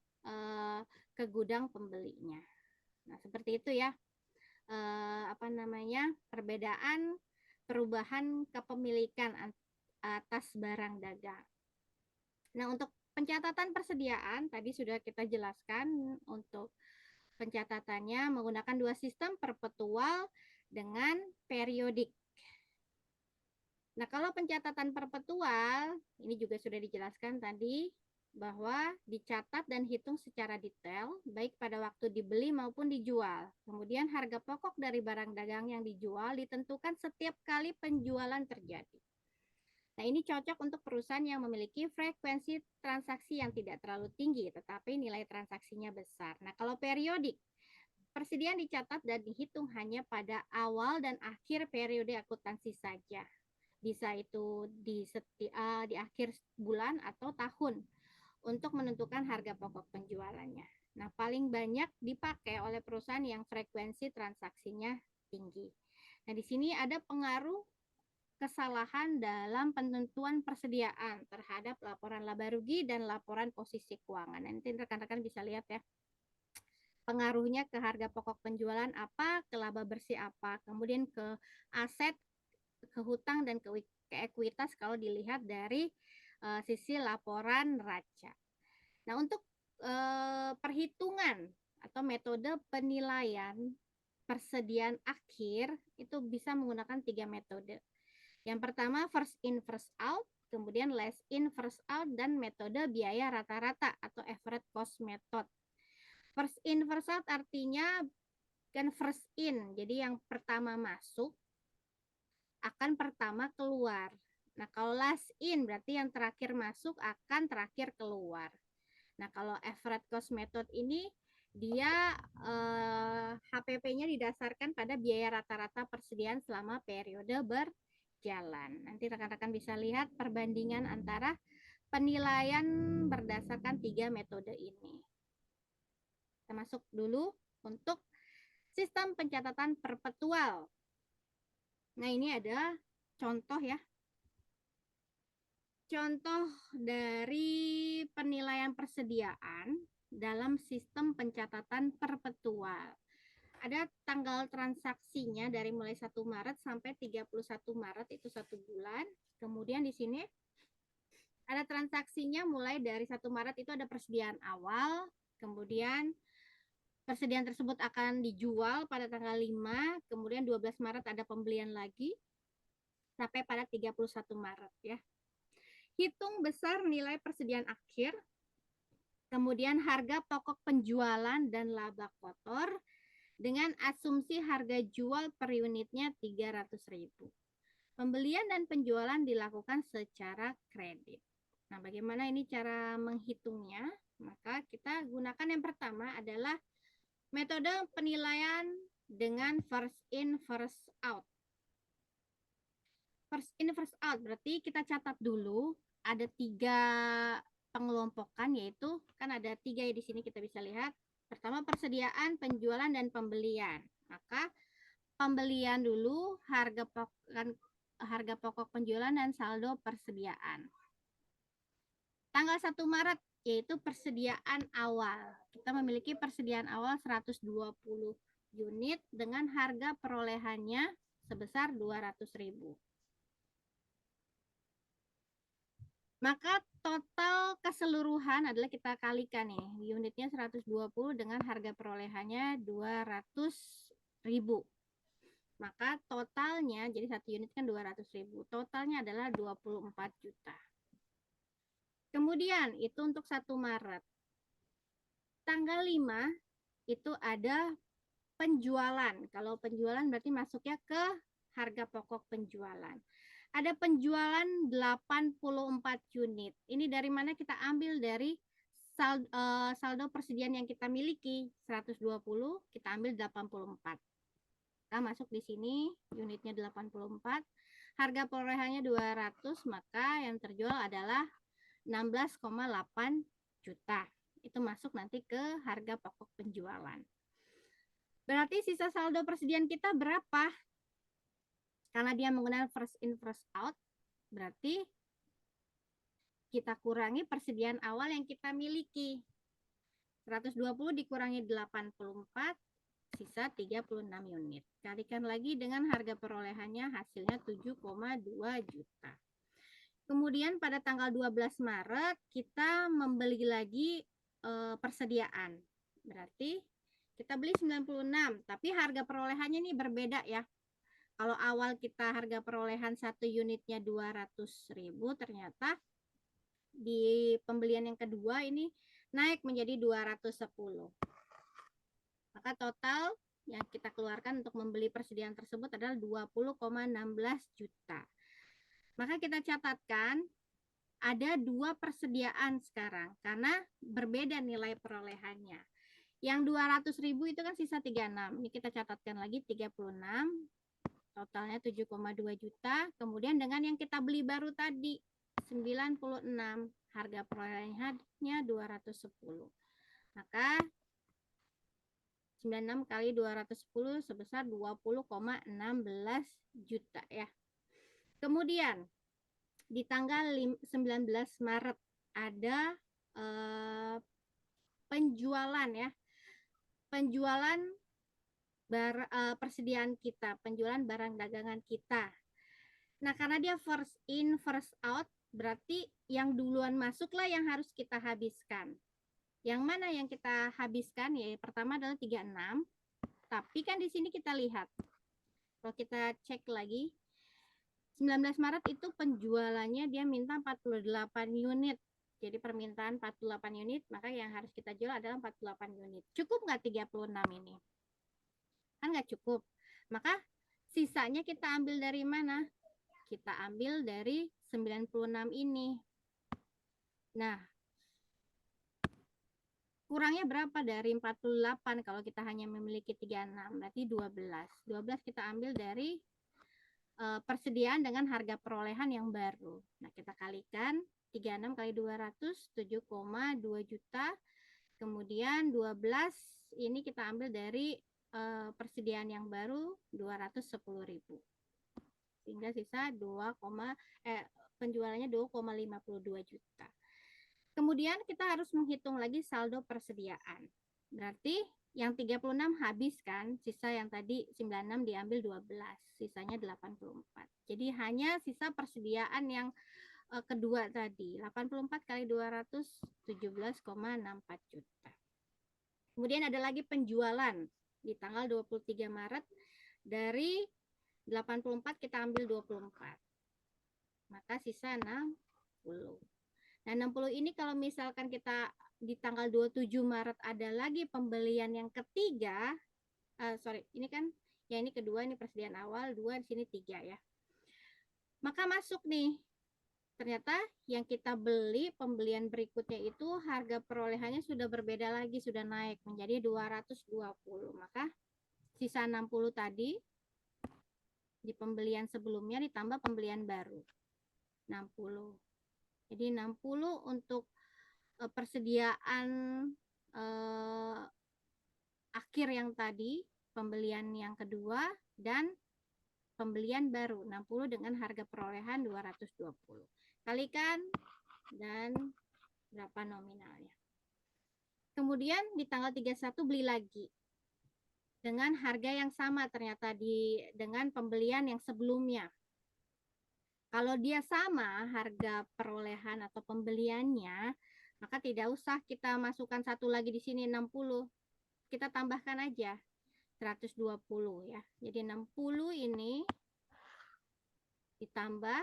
B: ke gudang pembelinya. Nah, seperti itu ya. Perbedaan perubahan kepemilikan atas barang dagang. Nah, untuk pencatatan persediaan tadi sudah kita jelaskan. Untuk pencatatannya menggunakan dua sistem, perpetual dengan periodik. Nah, kalau pencatatan perpetual ini juga sudah dijelaskan tadi bahwa dicatat dan hitung secara detail baik pada waktu dibeli maupun dijual. Kemudian harga pokok dari barang dagang yang dijual ditentukan setiap kali penjualan terjadi. Nah, ini cocok untuk perusahaan yang memiliki frekuensi transaksi yang tidak terlalu tinggi, tetapi nilai transaksinya besar. Nah, kalau periodik, persediaan dicatat dan dihitung hanya pada awal dan akhir periode akuntansi saja. Bisa itu di akhir bulan atau tahun untuk menentukan harga pokok penjualannya. Nah, paling banyak dipakai oleh perusahaan yang frekuensi transaksinya tinggi. Nah, di sini ada pengaruh kesalahan dalam penentuan persediaan terhadap laporan laba rugi dan laporan posisi keuangan. Nanti rekan-rekan bisa lihat ya. Pengaruhnya ke harga pokok penjualan apa, ke laba bersih apa, kemudian ke aset, ke hutang, dan ke ekuitas kalau dilihat dari sisi laporan neraca. Nah, untuk perhitungan atau metode penilaian persediaan akhir itu bisa menggunakan 3 metode. Yang pertama first in first out, kemudian last in first out, dan metode biaya rata-rata atau average cost method. First in first out artinya kan first in, jadi yang pertama masuk akan pertama keluar. Nah, kalau last in berarti yang terakhir masuk akan terakhir keluar. Nah, kalau average cost method ini dia HPP-nya didasarkan pada biaya rata-rata persediaan selama periode berjalan. Nanti rekan-rekan bisa lihat perbandingan antara penilaian berdasarkan 3 metode ini. Kita masuk dulu untuk sistem pencatatan perpetual. Nah, ini ada contoh ya. Contoh dari penilaian persediaan dalam sistem pencatatan perpetual. Ada tanggal transaksinya dari mulai 1 Maret sampai 31 Maret, itu 1 bulan. Kemudian di sini ada transaksinya mulai dari 1 Maret itu ada persediaan awal, kemudian Persediaan tersebut akan dijual pada tanggal 5, kemudian 12 Maret ada pembelian lagi, sampai pada 31 Maret ya. Hitung besar nilai persediaan akhir, kemudian harga pokok penjualan dan laba kotor, dengan asumsi harga jual per unitnya 300.000. Pembelian dan penjualan dilakukan secara kredit. Nah, bagaimana ini cara menghitungnya? Maka kita gunakan yang pertama adalah metode penilaian dengan first in, first out. First in, first out berarti kita catat dulu ada 3 pengelompokan, yaitu kan ada 3 ya di sini kita bisa lihat. Pertama persediaan, penjualan, dan pembelian. Maka pembelian dulu, harga pokok penjualan dan saldo persediaan. Tanggal 1 Maret yaitu persediaan awal. Kita memiliki persediaan awal 120 unit dengan harga perolehannya sebesar 200.000. Maka total keseluruhan adalah kita kalikan nih, unitnya 120 dengan harga perolehannya 200.000. Maka totalnya, jadi satu unit kan 200.000, totalnya adalah 24 juta. Kemudian itu untuk 1 Maret. Tanggal 5 itu ada penjualan. Kalau penjualan berarti masuknya ke harga pokok penjualan. Ada penjualan 84 unit. Ini dari mana kita ambil? Dari saldo persediaan yang kita miliki 120, kita ambil 84. Kita masuk di sini, unitnya 84, harga perolehannya 200, maka yang terjual adalah 16,8 juta. Itu masuk nanti ke harga pokok penjualan. Berarti sisa saldo persediaan kita berapa? Karena dia menggunakan first in, first out, berarti kita kurangi persediaan awal yang kita miliki. 120 dikurangi 84, sisa 36 unit. Kalikan lagi dengan harga perolehannya, hasilnya 7,2 juta. Kemudian pada tanggal 12 Maret kita membeli lagi persediaan. Berarti kita beli 96, tapi harga perolehannya ini berbeda ya. Kalau awal kita harga perolehan satu unitnya 200.000, ternyata di pembelian yang kedua ini naik menjadi 210. Maka total yang kita keluarkan untuk membeli persediaan tersebut adalah 20,16 juta. Maka kita catatkan ada 2 persediaan sekarang karena berbeda nilai perolehannya. Yang 200.000 itu kan sisa 36. Ini kita catatkan lagi 36. Totalnya 7,2 juta. Kemudian dengan yang kita beli baru tadi 96, harga perolehannya 210. Maka 96 kali 210 sebesar 20,16 juta ya. Kemudian di tanggal 19 Maret ada penjualan ya. Penjualan persediaan kita, penjualan barang dagangan kita. Nah, karena dia first in, first out, berarti yang duluan masuklah yang harus kita habiskan. Yang mana yang kita habiskan? Ya, pertama adalah 36. Tapi kan di sini kita lihat. Kalau kita cek lagi, 19 Maret itu penjualannya dia minta 48 unit. Jadi permintaan 48 unit, maka yang harus kita jual adalah 48 unit. Cukup nggak 36 ini? Kan nggak cukup. Maka sisanya kita ambil dari mana? Kita ambil dari 96 ini. Nah, kurangnya berapa dari 48 kalau kita hanya memiliki 36? Berarti 12. 12 kita ambil dari persediaan dengan harga perolehan yang baru. Nah, kita kalikan 36 kali 200, 7,2 juta. Kemudian 12 ini kita ambil dari persediaan yang baru 210.000. Sehingga sisa penjualannya 2,52 juta. Kemudian kita harus menghitung lagi saldo persediaan. Berarti yang 36 habis kan, sisa yang tadi 96 diambil 12, sisanya 84. Jadi hanya sisa persediaan yang kedua tadi, 84 kali 200, 17,64 juta. Kemudian ada lagi penjualan di tanggal 23 Maret dari 84 kita ambil 24. Maka sisa 60. Nah, 60 ini kalau misalkan kita di tanggal 27 Maret ada lagi pembelian yang ketiga, ini kan ya ini kedua, ini persediaan awal, 2 di sini 3 ya. Maka masuk nih. Ternyata yang kita beli pembelian berikutnya itu harga perolehannya sudah berbeda lagi, sudah naik menjadi 220. Maka sisa 60 tadi di pembelian sebelumnya ditambah pembelian baru 60. Jadi 60 untuk persediaan akhir yang tadi, pembelian yang kedua, dan pembelian baru 60 dengan harga perolehan 220. Kalikan dan berapa nominalnya. Kemudian di tanggal 31 beli lagi dengan harga yang sama ternyata dengan pembelian yang sebelumnya. Kalau dia sama harga perolehan atau pembeliannya, maka tidak usah kita masukkan satu lagi di sini 60. Kita tambahkan aja 120 ya. Jadi 60 ini ditambah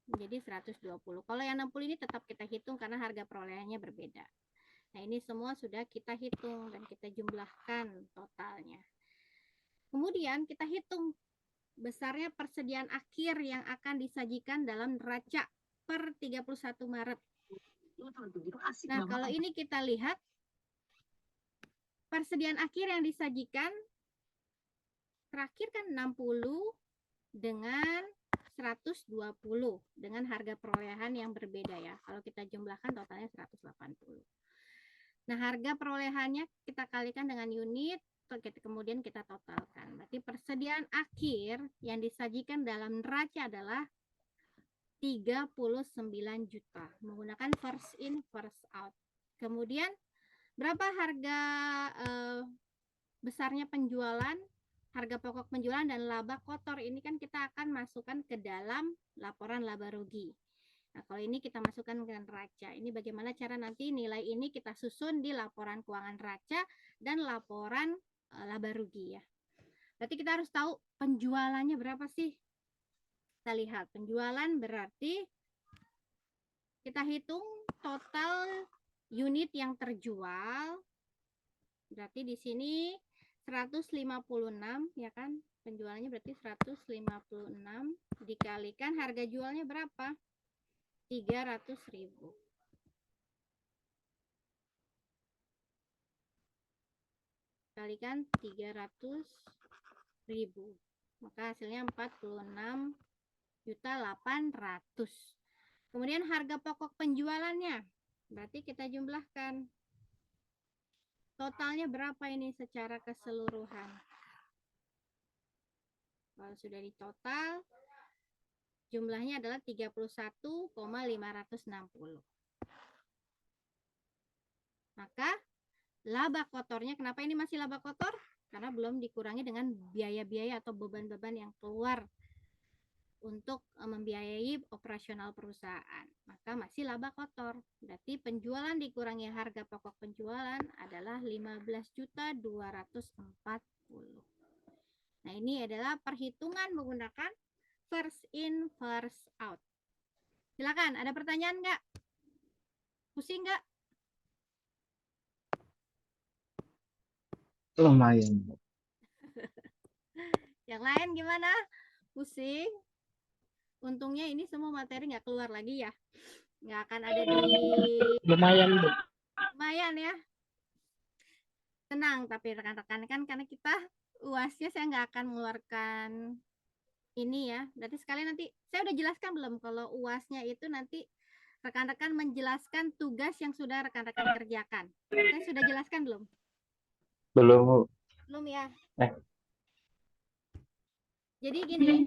B: menjadi 120. Kalau yang 60 ini tetap kita hitung karena harga perolehannya berbeda. Nah, ini semua sudah kita hitung dan kita jumlahkan totalnya. Kemudian kita hitung besarnya persediaan akhir yang akan disajikan dalam neraca per 31 Maret. Nah, kalau ini kita lihat persediaan akhir yang disajikan terakhir kan 60 dengan 120 dengan harga perolehan yang berbeda ya. Kalau kita jumlahkan totalnya 180. Nah, harga perolehannya kita kalikan dengan unit, kemudian kita totalkan. Berarti persediaan akhir yang disajikan dalam neraca adalah 39 juta menggunakan first in first out. Kemudian berapa harga besarnya penjualan, harga pokok penjualan dan laba kotor ini kan kita akan masukkan ke dalam laporan laba rugi. Nah, kalau ini kita masukkan ke neraca. Ini bagaimana cara nanti nilai ini kita susun di laporan keuangan neraca dan laporan laba rugi ya. Berarti kita harus tahu penjualannya berapa sih. Kita lihat penjualan berarti kita hitung total unit yang terjual. Berarti di sini 156 ya kan. Penjualannya berarti 156 dikalikan harga jualnya berapa? 300.000. Kalikan 300.000. Maka hasilnya 46.800.000. Kemudian harga pokok penjualannya. Berarti kita jumlahkan. Totalnya berapa ini secara keseluruhan? Kalau sudah ditotal, jumlahnya adalah 31,560. Maka laba kotornya, kenapa ini masih laba kotor? Karena belum dikurangi dengan biaya-biaya atau beban-beban yang keluar untuk membiayai operasional perusahaan. Maka masih laba kotor. Berarti penjualan dikurangi harga pokok penjualan adalah 15.240. Nah, ini adalah perhitungan menggunakan first in, first out. Silakan, ada pertanyaan nggak? Pusing nggak?
C: Lumayan.
B: Yang lain gimana? Pusing? Untungnya ini semua materi nggak keluar lagi ya. Nggak akan ada di...
C: Lumayan, Bu.
B: Lumayan ya. Tenang, tapi rekan-rekan kan karena kita UASnya saya nggak akan mengeluarkan ini ya. Berarti sekalian nanti, saya udah jelaskan belum kalau UASnya itu nanti rekan-rekan menjelaskan tugas yang sudah rekan-rekan kerjakan. Saya sudah jelaskan belum?
C: Belum, Bu.
B: Belum ya? Jadi gini.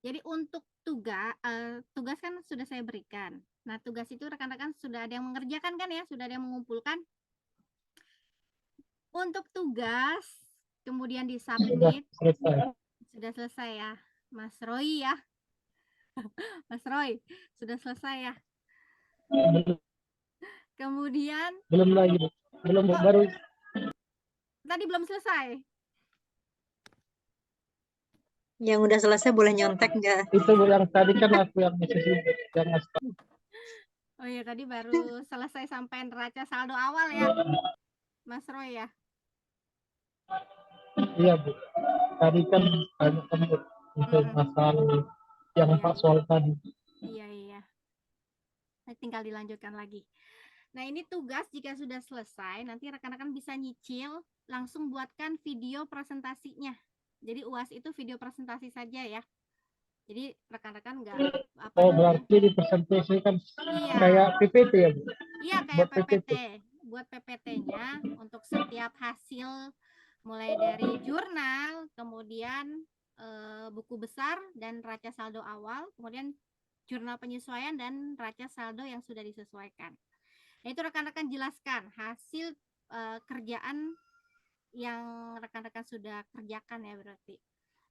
B: Jadi untuk tugas kan sudah saya berikan. Nah, tugas itu rekan-rekan sudah ada yang mengerjakan kan ya? Sudah ada yang mengumpulkan? Untuk tugas, kemudian disubmit. Sudah selesai ya. Mas Roy ya. Mas Roy, sudah selesai ya? Kemudian
C: Belum lagi, Bu. Belum, Bu.
B: Oh.
C: Baru
B: tadi belum selesai.
D: Yang udah selesai boleh nyontek nggak?
C: itu, Bu, yang tadi kan aku yang masih sibuk. Yang masih
B: Oh iya, tadi baru selesai sampai neraca saldo awal ya, Mas Roy ya.
C: iya, Bu. Tadi kan banyak kan, Bu, untuk
B: Mm-mm.
C: masalah yang
B: Iya.
C: 4 soal tadi.
B: Iya. Nah, tinggal dilanjutkan lagi. Nah, ini tugas jika sudah selesai, nanti rekan-rekan bisa nyicil, langsung buatkan video presentasinya. Jadi UAS itu video presentasi saja ya. Jadi rekan-rekan nggak apa
C: Oh,
B: namanya?
C: berarti di presentasi kan
B: Iya.
C: kayak PPT ya, Bu?
B: Iya, kayak
C: Buat PPT.
B: Buat PPT-nya untuk setiap hasil mulai dari jurnal, kemudian buku besar dan neraca saldo awal, kemudian jurnal penyesuaian dan neraca saldo yang sudah disesuaikan. Nah, itu rekan-rekan jelaskan hasil kerjaan yang rekan-rekan sudah kerjakan ya, berarti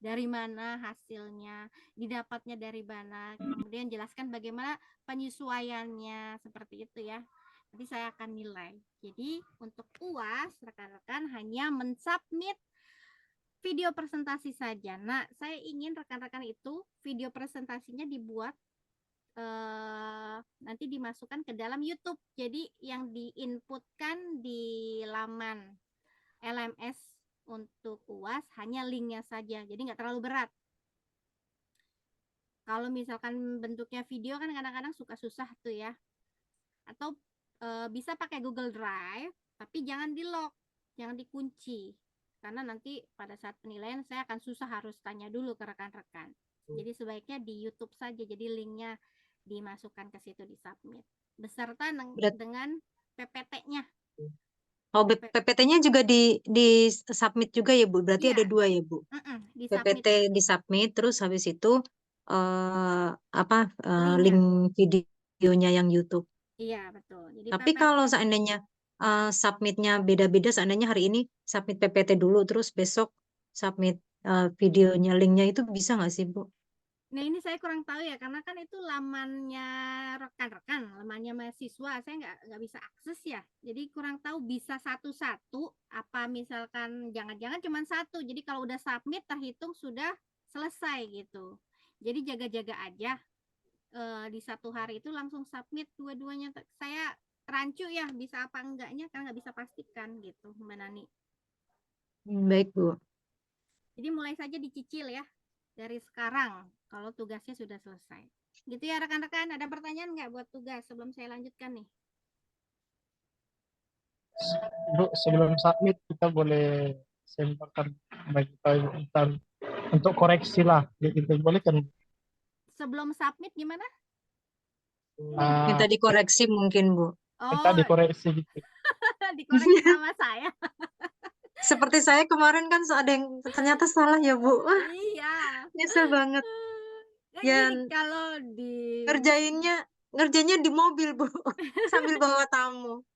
B: dari mana hasilnya, didapatnya dari mana, kemudian jelaskan bagaimana penyesuaiannya, seperti itu ya. Nanti saya akan nilai. Jadi untuk UAS rekan-rekan hanya mensubmit video presentasi saja. Nah, saya ingin rekan-rekan itu video presentasinya dibuat nanti dimasukkan ke dalam YouTube. Jadi yang diinputkan di laman LMS untuk UAS hanya linknya saja. Jadi nggak terlalu berat. Kalau misalkan bentuknya video kan kadang-kadang suka susah tuh ya. Atau bisa pakai Google Drive, tapi jangan di lock, jangan dikunci. Karena nanti pada saat penilaian saya akan susah harus tanya dulu ke rekan-rekan. Jadi sebaiknya di YouTube saja. Jadi linknya dimasukkan ke situ, di submit beserta dengan PPT-nya.
D: Oh, PPT-nya juga di submit juga ya, Bu. Berarti
B: Iya.
D: ada 2 ya, Bu.
B: Di
D: PPT di submit, terus habis itu link videonya yang YouTube.
B: Iya, betul. Jadi
D: Tapi kalau seandainya submitnya beda-beda, seandainya hari ini submit PPT dulu, terus besok submit videonya, linknya, itu bisa nggak sih, Bu?
B: Nah, ini saya kurang tahu ya, karena kan itu lamannya rekan-rekan, lamannya mahasiswa, saya nggak bisa akses ya. Jadi kurang tahu bisa satu-satu, apa misalkan jangan-jangan cuma satu. Jadi kalau udah submit terhitung sudah selesai gitu. Jadi jaga-jaga aja di satu hari itu langsung submit dua-duanya. Saya rancu ya, bisa apa enggaknya kan nggak bisa pastikan gitu, Mbak Nani.
D: Baik, Bu.
B: Jadi mulai saja dicicil ya dari sekarang kalau tugasnya sudah selesai. Gitu ya rekan-rekan, ada pertanyaan nggak buat tugas sebelum saya lanjutkan nih?
C: Bu, sebelum submit kita boleh sampaikan bagi tahu untuk koreksi lah, gitu boleh kan?
B: Sebelum submit gimana?
D: Minta dikoreksi mungkin, Bu.
C: Kita
B: Oh,
C: dikoreksi gitu.
B: dikoreksi sama saya.
D: Seperti saya kemarin kan ada yang ternyata salah ya, Bu.
B: Iya.
D: Nyesel banget.
B: Nah,
D: Ya,
B: gini, kalau di
D: ngerjainnya di mobil, Bu, sambil bawa tamu.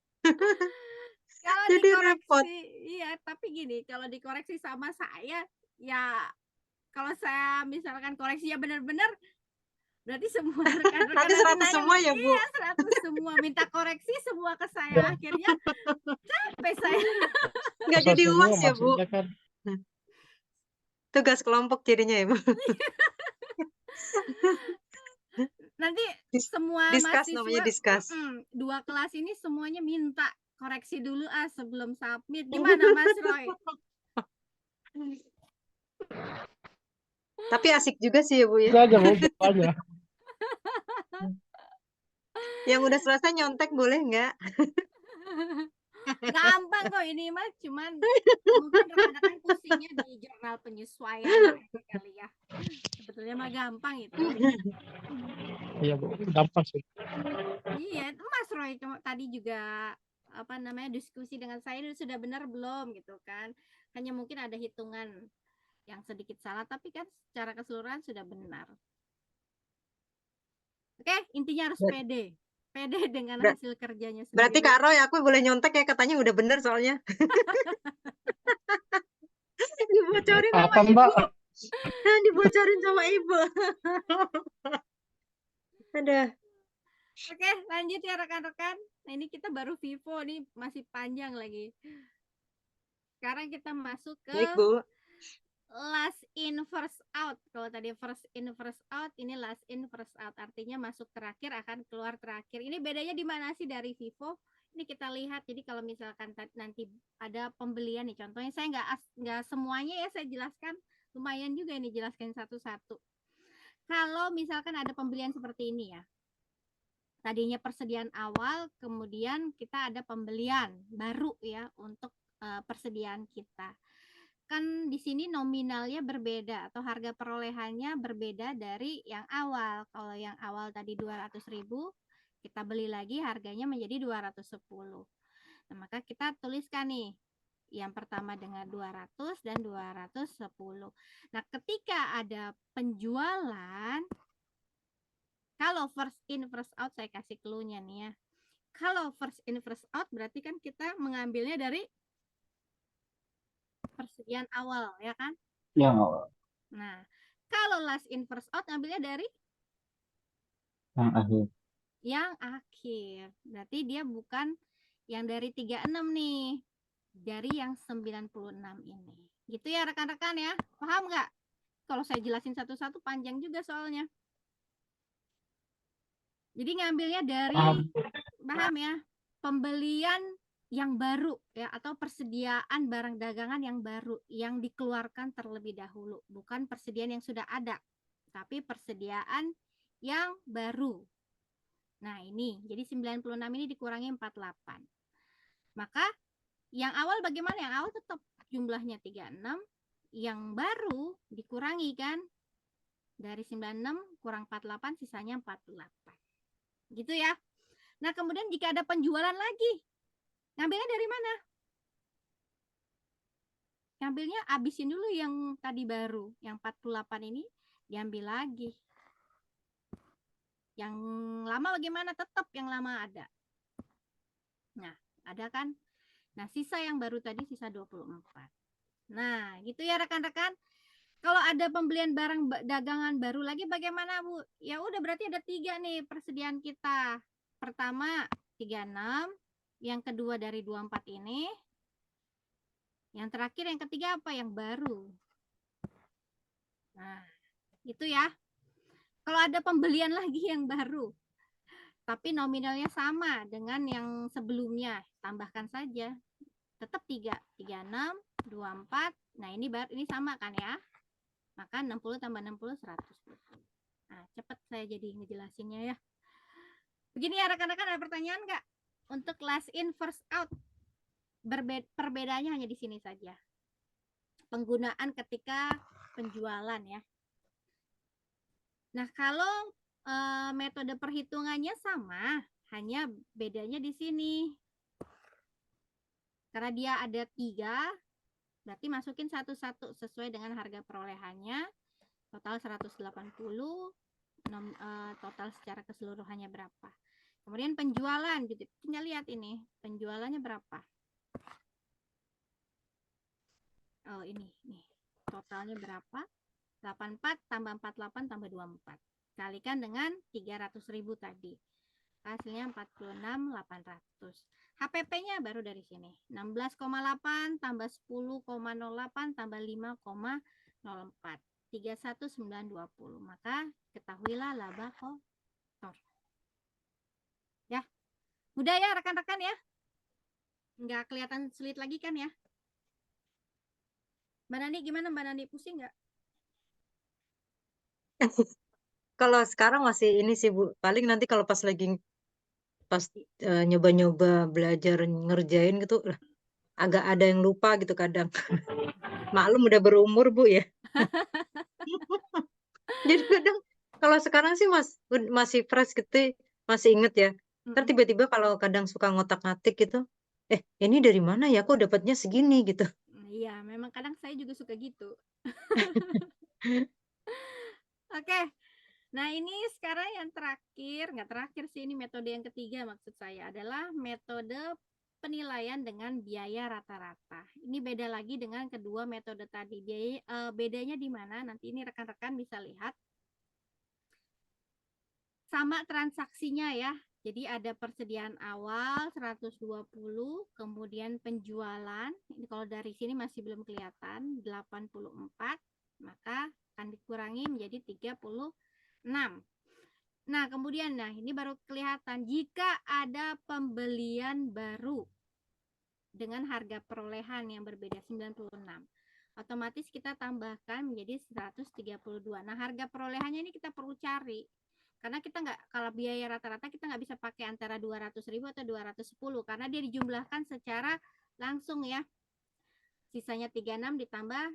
B: kalau
D: Jadi
B: dikoreksi,
D: repot.
B: iya, tapi gini, kalau dikoreksi sama saya, ya kalau saya misalkan koreksinya benar-benar, berarti semua rekan-rekan
D: Nanti 100 semua ya, Bu?
B: Iya, 100 semua minta koreksi semua ke saya. Akhirnya capek saya.
D: Nggak jadi
C: Semua
D: UAS ya, Bu?
C: maksudnya kan.
D: Tugas kelompok jadinya ya, Bu?
B: Nanti semua
D: Discuss
B: mahasiswa,
D: namanya, discuss.
B: 2 kelas ini semuanya minta koreksi dulu sebelum submit. Gimana Mas Roy?
D: Tapi asik juga sih ya, Bu ya.
C: Itu aja, Bu, aja.
D: Yang udah selesai nyontek boleh nggak?
B: Gampang kok ini mah, cuman mungkin rekan-rekan pusingnya di jurnal penyesuaian kali ya. Sebetulnya mah gampang itu.
C: Iya, Bu, gampang sih.
B: Iya, Mas Roy tadi juga apa namanya diskusi dengan saya, ini sudah benar belum gitu kan. Hanya mungkin ada hitungan yang sedikit salah, tapi kan secara keseluruhan sudah benar. Oke, intinya harus pede. Pede dengan hasil kerjanya sendiri.
D: Berarti Kak Roy, aku boleh nyontek ya, katanya udah bener soalnya. Dibocorin sama
C: Apa,
D: Ibu.
C: Mbak?
D: Dibocorin sama Ibu. Aduh.
B: Oke, lanjut ya rekan-rekan. Nah, ini kita baru Vivo nih, masih panjang lagi. Sekarang kita masuk ke
D: Baik, Bu.
B: last in first out. Kalau tadi first in first out, ini last in first out. Artinya masuk terakhir akan keluar terakhir. Ini bedanya di mana sih dari Vivo? Ini kita lihat. Jadi kalau misalkan nanti ada pembelian nih, contohnya saya nggak semuanya ya saya jelaskan. Lumayan juga ini jelaskan satu-satu. Kalau misalkan ada pembelian seperti ini ya, tadinya persediaan awal, kemudian kita ada pembelian baru ya untuk persediaan kita. Kan di sini nominalnya berbeda atau harga perolehannya berbeda dari yang awal. Kalau yang awal tadi 200.000, kita beli lagi harganya menjadi 210. Nah, maka kita tuliskan nih yang pertama dengan 200 dan 210. Nah, ketika ada penjualan, kalau first in first out saya kasih clue-nya nih ya. Kalau first in first out berarti kan kita mengambilnya dari persediaan awal ya kan?
E: Yang
B: Nah, kalau last in first out ambilnya dari
E: akhir.
B: yang akhir. Berarti dia bukan yang dari 36 nih. Dari yang 96 ini. Gitu ya rekan-rekan ya. Paham nggak? Kalau saya jelasin satu-satu panjang juga soalnya. Jadi ngambilnya dari, paham ya, pembelian yang baru ya, atau persediaan barang dagangan yang baru yang dikeluarkan terlebih dahulu, bukan persediaan yang sudah ada, tapi persediaan yang baru. Nah, ini jadi 96 ini dikurangi 48. Maka yang awal bagaimana? Yang awal tetap jumlahnya 36, yang baru dikurangi kan dari 96 kurang 48 sisanya 48. Gitu ya. Nah, kemudian jika ada penjualan lagi, ngambilnya dari mana? Ngambilnya abisin dulu yang tadi baru, yang 48 ini diambil lagi. Yang lama bagaimana? Tetap yang lama ada. Nah, ada kan? Nah, sisa yang baru tadi sisa 24. Nah, gitu ya rekan-rekan. Kalau ada pembelian barang dagangan baru lagi bagaimana, Bu? Ya udah berarti ada 3 nih persediaan kita. Pertama 36, yang kedua dari 24 ini. Yang terakhir yang ketiga apa? Yang baru. Nah, itu ya. Kalau ada pembelian lagi yang baru, tapi nominalnya sama dengan yang sebelumnya, tambahkan saja. Tetap 3, 36, 24. Nah, ini sama kan ya? Maka 60 tambah 60 100. Nah, cepat saya jadi ngejelasinnya ya. Begini ya rekan-rekan, ada pertanyaan nggak? Untuk last in first out, perbedaannya hanya di sini saja. Penggunaan ketika penjualan ya. Nah, kalau metode perhitungannya sama, hanya bedanya di sini. Karena dia ada 3, berarti masukin satu-satu sesuai dengan harga perolehannya. Total 180, total secara keseluruhannya berapa. Kemudian penjualan, gitu. Tinggal lihat ini, penjualannya berapa. Oh, ini nih. Totalnya berapa? 84 tambah 48 tambah 24. Kalikan dengan 300.000 tadi. Hasilnya 46.800. HPP-nya baru dari sini. 16,8 tambah 10,08 tambah 5,04. 31.920. Maka ketahuilah laba kotor. Ya. Mudah ya rekan-rekan ya? Nggak kelihatan sulit lagi kan ya? Mbak Nani gimana? Mbak Nani pusing nggak?
D: Kalau sekarang masih ini sih Bu, paling nanti kalau pas nyoba-nyoba belajar ngerjain gitu lah, agak ada yang lupa gitu kadang. Maklum udah berumur Bu ya. Jadi kadang kalau sekarang sih masih fresh gitu, masih inget ya. Ntar tiba-tiba kalau kadang suka ngotak-ngatik gitu, ini dari mana ya? Kok dapatnya segini gitu.
B: Iya, memang kadang saya juga suka gitu. Oke. Nah, ini sekarang yang terakhir, nggak terakhir sih, ini metode yang ketiga maksud saya adalah metode penilaian dengan biaya rata-rata. Ini beda lagi dengan kedua metode tadi. Bedanya di mana? Nanti ini rekan-rekan bisa lihat. sama transaksinya ya. Jadi ada persediaan awal 120, kemudian penjualan. Ini kalau dari sini masih belum kelihatan 84, maka akan dikurangi menjadi 36. Nah, kemudian ini baru kelihatan jika ada pembelian baru dengan harga perolehan yang berbeda 96. Otomatis kita tambahkan menjadi 132. Nah, harga perolehannya ini kita perlu cari. Karena kita nggak, kalau biaya rata-rata kita nggak bisa pakai antara 200.000 atau 210 karena dia dijumlahkan secara langsung ya. Sisanya 36 ditambah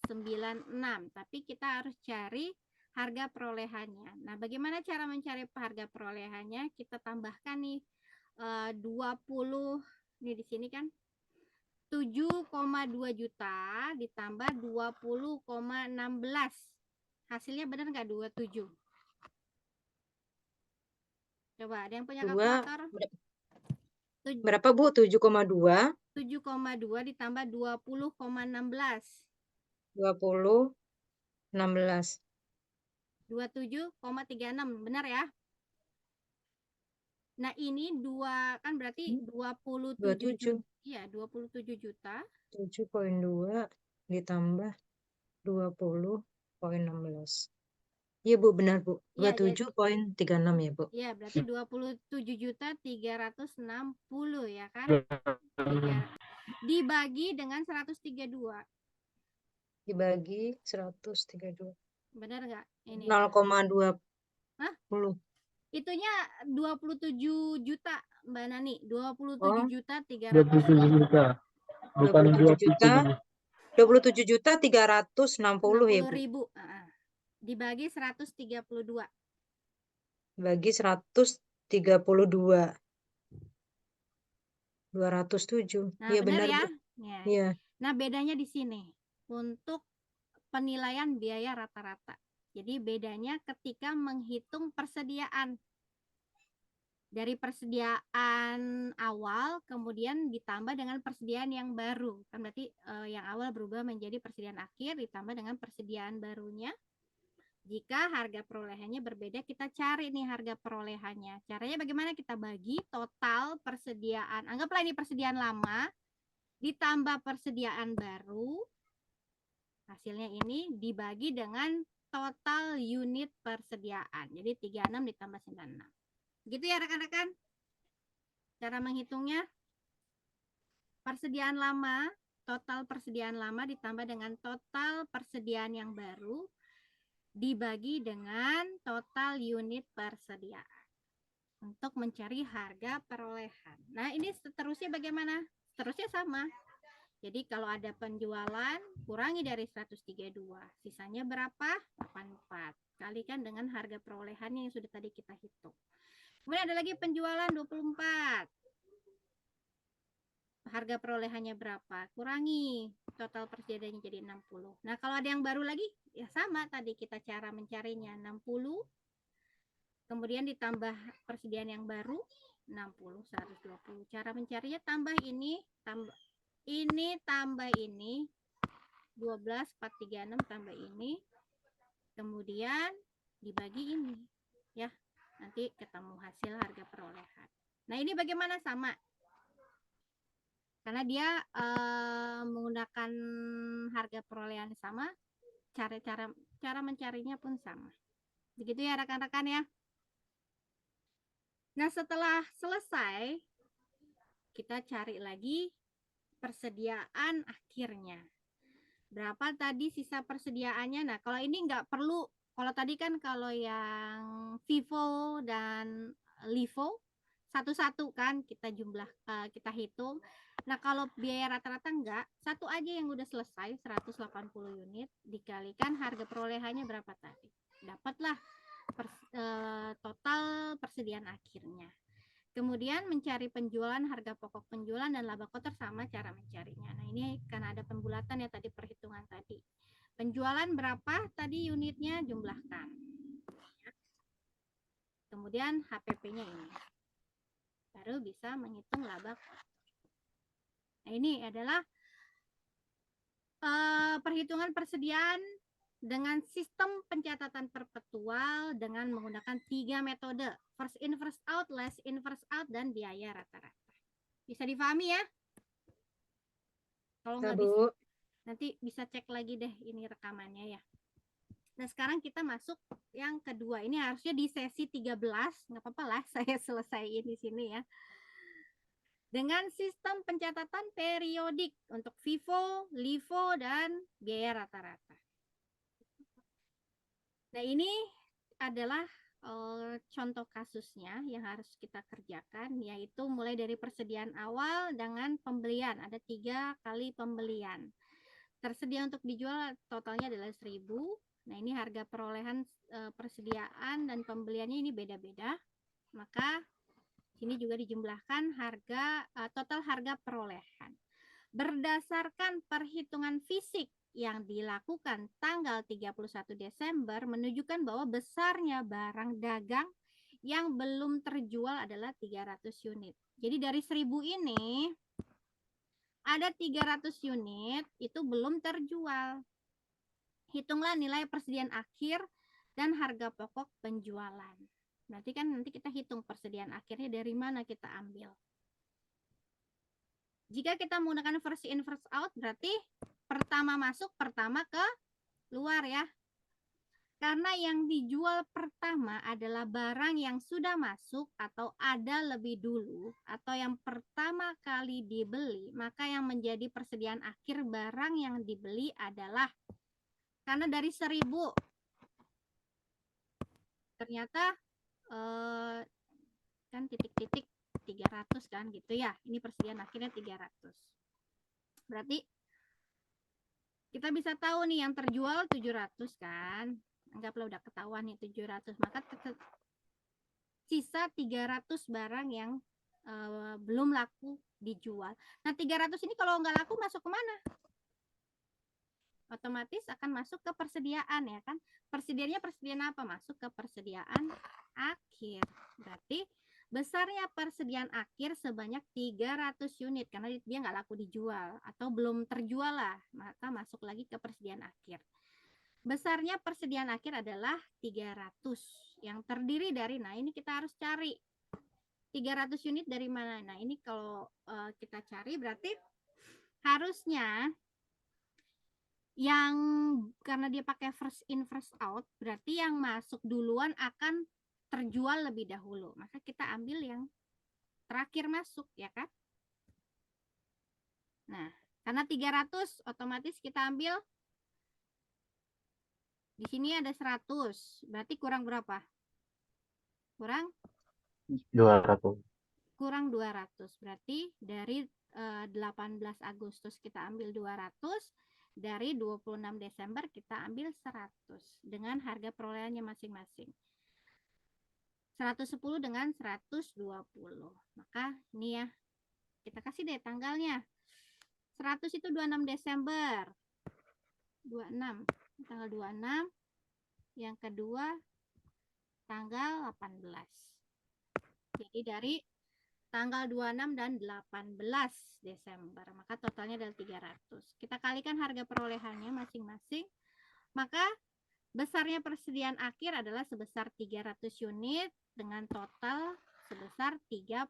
B: 96. Tapi kita harus cari harga perolehannya. Nah, bagaimana cara mencari harga perolehannya? Kita tambahkan nih 20 ini di sini kan 7,2 juta ditambah 20,16. Hasilnya benar nggak 27? Coba, ada yang punya
D: Dua,
B: kalkulator?
D: berapa Bu? 7,2,
B: 7,2 ditambah 20,16.
D: 20, 16.
B: 27,36, benar ya? Nah, ini kan berarti 27
D: 27,
B: juta. Iya, 27 juta.
D: 7,2 ditambah 20,16. Iya Bu, benar Bu.
B: Iya,
D: 27,36 ya Bu.
B: iya, berarti 27.360 ya kan? Dibagi dengan 132.
D: Dibagi 132.
B: Benar nggak? Ini
D: 0,20.
B: Hah? Itunya 27 juta, Mbak Nani. 27
D: Oh,
B: juta
C: 27 juta. Bukan
D: 27 juta 360 ya Bu.
B: ribu. Dibagi 132.
D: Bagi 132. 207.
B: Nah,
D: Iya
B: benar
D: benar
B: ya?
D: Bu.
B: Ya.
D: Iya.
B: Nah, bedanya di sini untuk penilaian biaya rata-rata. Jadi bedanya ketika menghitung persediaan. Dari persediaan awal kemudian ditambah dengan persediaan yang baru. Kan berarti yang awal berubah menjadi persediaan akhir ditambah dengan persediaan barunya. Jika harga perolehannya berbeda, kita cari nih harga perolehannya. Caranya bagaimana? Kita bagi total persediaan. Anggaplah ini persediaan lama ditambah persediaan baru. Hasilnya ini dibagi dengan total unit persediaan. Jadi 36 ditambah 96. Gitu ya rekan-rekan. Cara menghitungnya. Persediaan lama, total persediaan lama ditambah dengan total persediaan yang baru dibagi dengan total unit persediaan untuk mencari harga perolehan. Nah, ini seterusnya bagaimana? Seterusnya sama. Jadi kalau ada penjualan, kurangi dari 132. Sisanya berapa? 84. Kalikan dengan harga perolehannya yang sudah tadi kita hitung. Kemudian ada lagi penjualan 24. Harga perolehannya berapa? Kurangi. Total persediaannya jadi 60. Nah, kalau ada yang baru lagi, ya sama tadi kita cara mencarinya. 60. Kemudian ditambah persediaan yang baru, 60, 120. Cara mencarinya tambah ini, tambah ini, 12, 436 tambah ini. Kemudian dibagi ini. Ya, nanti ketemu hasil harga perolehan. Nah, ini bagaimana? Sama. Karena dia menggunakan harga perolehan sama, cara mencarinya pun sama. Begitu ya rekan-rekan ya. Nah, setelah selesai, kita cari lagi persediaan akhirnya. Berapa tadi sisa persediaannya? Nah, kalau ini nggak perlu, kalau tadi kan kalau yang Vivo dan Livo, satu-satu kan kita kita hitung. Nah, kalau biaya rata-rata enggak, satu aja yang udah selesai 180 unit dikalikan harga perolehannya berapa tadi. Dapatlah total persediaan akhirnya. Kemudian mencari penjualan, harga pokok penjualan dan laba kotor sama cara mencarinya. Nah, ini karena ada pembulatan ya tadi perhitungan tadi. Penjualan berapa tadi unitnya jumlahkan. Kemudian HPP-nya ini. Baru bisa menghitung laba kotor. Nah, ini adalah perhitungan persediaan dengan sistem pencatatan perpetual dengan menggunakan 3 metode. First in, first out, last in, first out, dan biaya rata-rata. Bisa dipahami ya? Kalau
D: Ya,
B: nggak
D: Bu.
B: bisa, nanti bisa cek lagi deh ini rekamannya ya. Nah, sekarang kita masuk yang kedua. Ini harusnya di sesi 13. Nggak apa-apa lah, saya selesaiin di sini ya. Dengan sistem pencatatan periodik untuk FIFO, LIFO, dan biaya rata-rata. Nah, ini adalah contoh kasusnya yang harus kita kerjakan, yaitu mulai dari persediaan awal dengan pembelian. Ada 3 kali pembelian. Tersedia untuk dijual totalnya adalah 1.000. Nah, ini harga perolehan persediaan dan pembeliannya ini beda-beda. Maka sini juga dijumlahkan harga total harga perolehan. Berdasarkan perhitungan fisik yang dilakukan tanggal 31 Desember menunjukkan bahwa besarnya barang dagang yang belum terjual adalah 300 unit. Jadi dari 1.000 ini ada 300 unit itu belum terjual. Hitunglah nilai persediaan akhir dan harga pokok penjualan. Berarti kan nanti kita hitung persediaan akhirnya dari mana kita ambil. Jika kita menggunakan first in first out, berarti pertama masuk, pertama ke luar ya. Karena yang dijual pertama adalah barang yang sudah masuk atau ada lebih dulu atau yang pertama kali dibeli, maka yang menjadi persediaan akhir barang yang dibeli adalah, karena dari 1.000 ternyata kan titik-titik 300 kan gitu ya. Ini persediaan akhirnya 300. Berarti kita bisa tahu nih yang terjual 700 kan. Anggaplah udah ketahuan nih 700. Maka sisa 300 barang yang belum laku dijual. Nah 300 ini kalau nggak laku masuk kemana? Otomatis akan masuk ke persediaan ya kan. Persediaannya persediaan apa? Masuk ke persediaan akhir. Berarti besarnya persediaan akhir sebanyak 300 unit karena dia nggak laku dijual atau belum terjual lah, maka masuk lagi ke persediaan akhir. Besarnya persediaan akhir adalah 300 yang terdiri dari, nah ini kita harus cari 300 unit dari mana. Nah ini kalau kita cari berarti harusnya yang karena dia pakai first in first out berarti yang masuk duluan akan terjual lebih dahulu. Maka kita ambil yang terakhir masuk ya kan. Nah, karena 300 otomatis kita ambil di sini ada 100. Berarti kurang berapa? Kurang
E: 200.
B: Kurang 200. Berarti dari 18 Agustus kita ambil 200, dari 26 Desember kita ambil 100 dengan harga perolehannya masing-masing. 110 dengan 120. Maka ini ya, kita kasih deh tanggalnya. 100 itu 26 Desember. 26. Tanggal 26. Yang kedua tanggal 18. Jadi dari tanggal 26 dan 18 Desember. Maka totalnya adalah 300. Kita kalikan harga perolehannya masing-masing. Maka besarnya persediaan akhir adalah sebesar 300 unit dengan total sebesar 34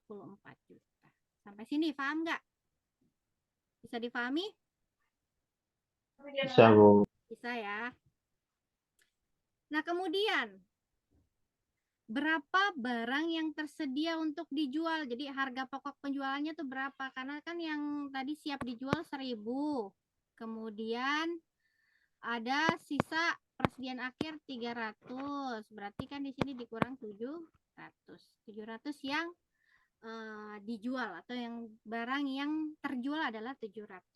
B: juta. Sampai sini paham nggak? Bisa dipahami?
E: Bisa, Bu.
B: Bisa ya. Nah, kemudian berapa barang yang tersedia untuk dijual? Jadi harga pokok penjualannya tuh berapa? Karena kan yang tadi siap dijual 1.000. Kemudian ada sisa persediaan akhir 300. Berarti kan di sini dikurang 700. 700 yang dijual atau yang barang yang terjual adalah 700.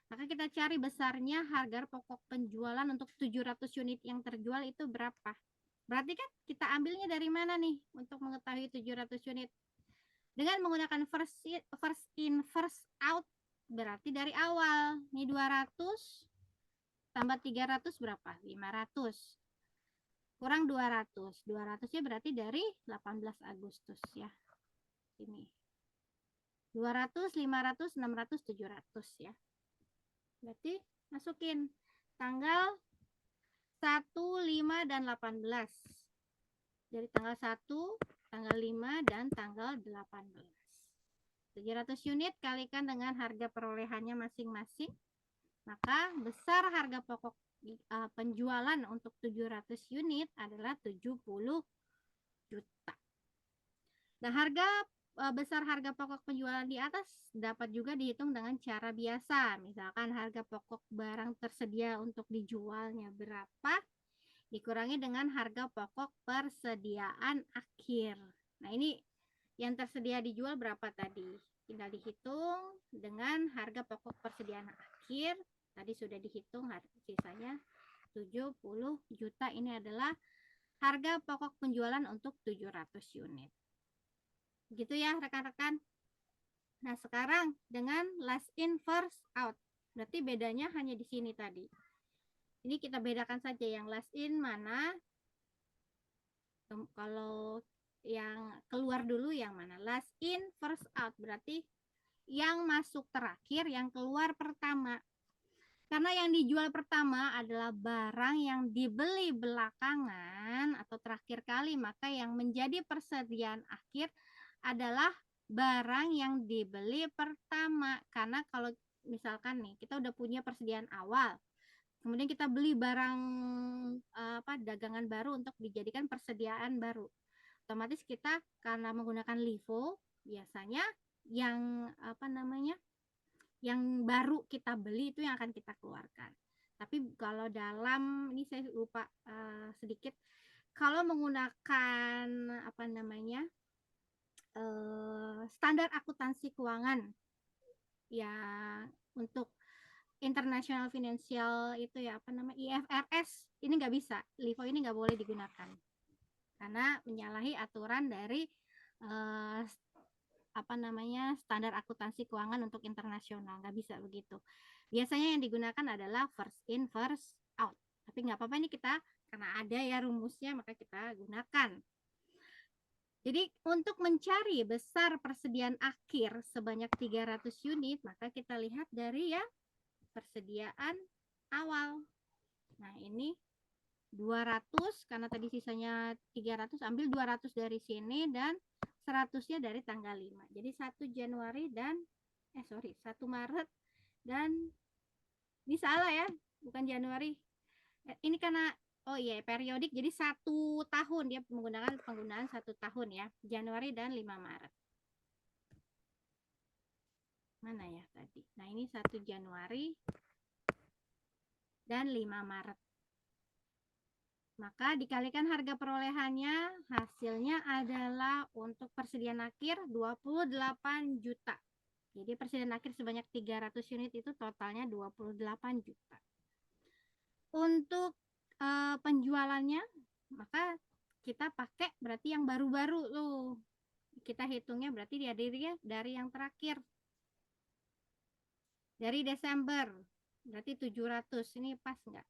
B: Maka kita cari besarnya harga pokok penjualan untuk 700 unit yang terjual itu berapa? Berarti kan kita ambilnya dari mana nih untuk mengetahui 700 unit? Dengan menggunakan first in first out, berarti dari awal. Ini 200 tambah 300 berapa? 500. Kurang 200. 200-nya berarti dari 18 Agustus ya. Ini. 200, 500, 600, 700 ya. Berarti masukin tanggal 1, 5, dan 18. Dari tanggal 1, tanggal 5, dan tanggal 18. 700 unit kalikan dengan harga perolehannya masing-masing. Maka besar harga pokok penjualan untuk 700 unit adalah 70 juta. Nah, besar harga pokok penjualan di atas dapat juga dihitung dengan cara biasa. Misalkan harga pokok barang tersedia untuk dijualnya berapa, dikurangi dengan harga pokok persediaan akhir. Nah, ini yang tersedia dijual berapa tadi? Tinggal dihitung dengan harga pokok persediaan akhir. Tadi sudah dihitung sisanya 70 juta. Ini adalah harga pokok penjualan untuk 700 unit. Gitu ya rekan-rekan. Nah, sekarang dengan last in first out. Berarti bedanya hanya di sini tadi. Ini kita bedakan saja yang last in mana. Kalau yang keluar dulu yang mana? Last in first out. Berarti yang masuk terakhir, yang keluar pertama. Karena yang dijual pertama adalah barang yang dibeli belakangan atau terakhir kali, maka yang menjadi persediaan akhir adalah barang yang dibeli pertama. Karena kalau misalkan nih kita udah punya persediaan awal, kemudian kita beli barang dagangan baru untuk dijadikan persediaan baru, otomatis kita karena menggunakan LIFO biasanya yang yang baru kita beli itu yang akan kita keluarkan. Tapi kalau dalam ini saya lupa sedikit, kalau menggunakan standar akuntansi keuangan ya untuk international financial itu ya IFRS, ini nggak bisa, LIFO ini nggak boleh digunakan karena menyalahi aturan dari standar akuntansi keuangan untuk internasional, nggak bisa begitu. Biasanya yang digunakan adalah first in first out, tapi nggak apa-apa, ini kita karena ada ya rumusnya maka kita gunakan. Jadi untuk mencari besar persediaan akhir sebanyak 300 unit, maka kita lihat dari ya persediaan awal. Nah, ini 200 karena tadi sisanya 300, ambil 200 dari sini dan 100-nya dari tanggal 5. Jadi 1 Januari dan 1 Maret dan ini salah ya, bukan Januari. Ini karena periodik, jadi 1 tahun, dia penggunaan 1 tahun ya, Januari dan 5 Maret. Mana ya tadi? Nah, ini 1 Januari dan 5 Maret. Maka dikalikan harga perolehannya, hasilnya adalah untuk persediaan akhir 28 juta. Jadi persediaan akhir sebanyak 300 unit itu totalnya 28 juta. Untuk penjualannya, maka kita pakai berarti yang baru-baru loh. Kita hitungnya berarti dari yang terakhir. Dari Desember, berarti 700. Ini pas nggak?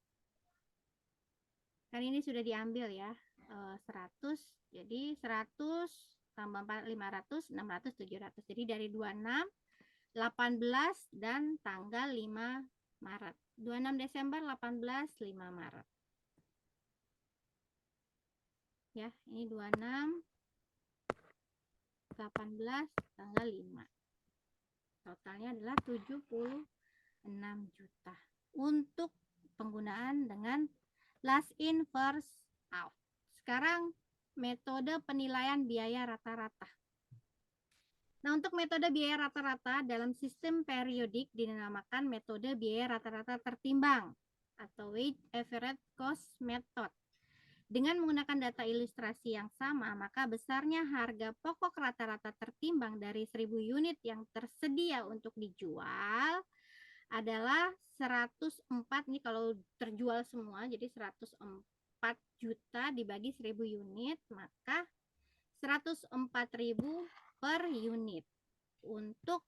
B: Kan ini sudah diambil ya, 100. Jadi 100 tambah 500, 600, 700. Jadi dari 26, 18, dan tanggal 5 Maret. 26 Desember, 18, 5 Maret. Ya, ini 26, 18, tanggal 5. Totalnya adalah 76 juta untuk penggunaan dengan last in first out. Sekarang metode penilaian biaya rata-rata. Nah, untuk metode biaya rata-rata dalam sistem periodik dinamakan metode biaya rata-rata tertimbang atau weighted average cost method. Dengan menggunakan data ilustrasi yang sama, maka besarnya harga pokok rata-rata tertimbang dari 1000 unit yang tersedia untuk dijual adalah 104, ini kalau terjual semua, jadi 104 juta dibagi 1000 unit, maka 104.000 per unit. Untuk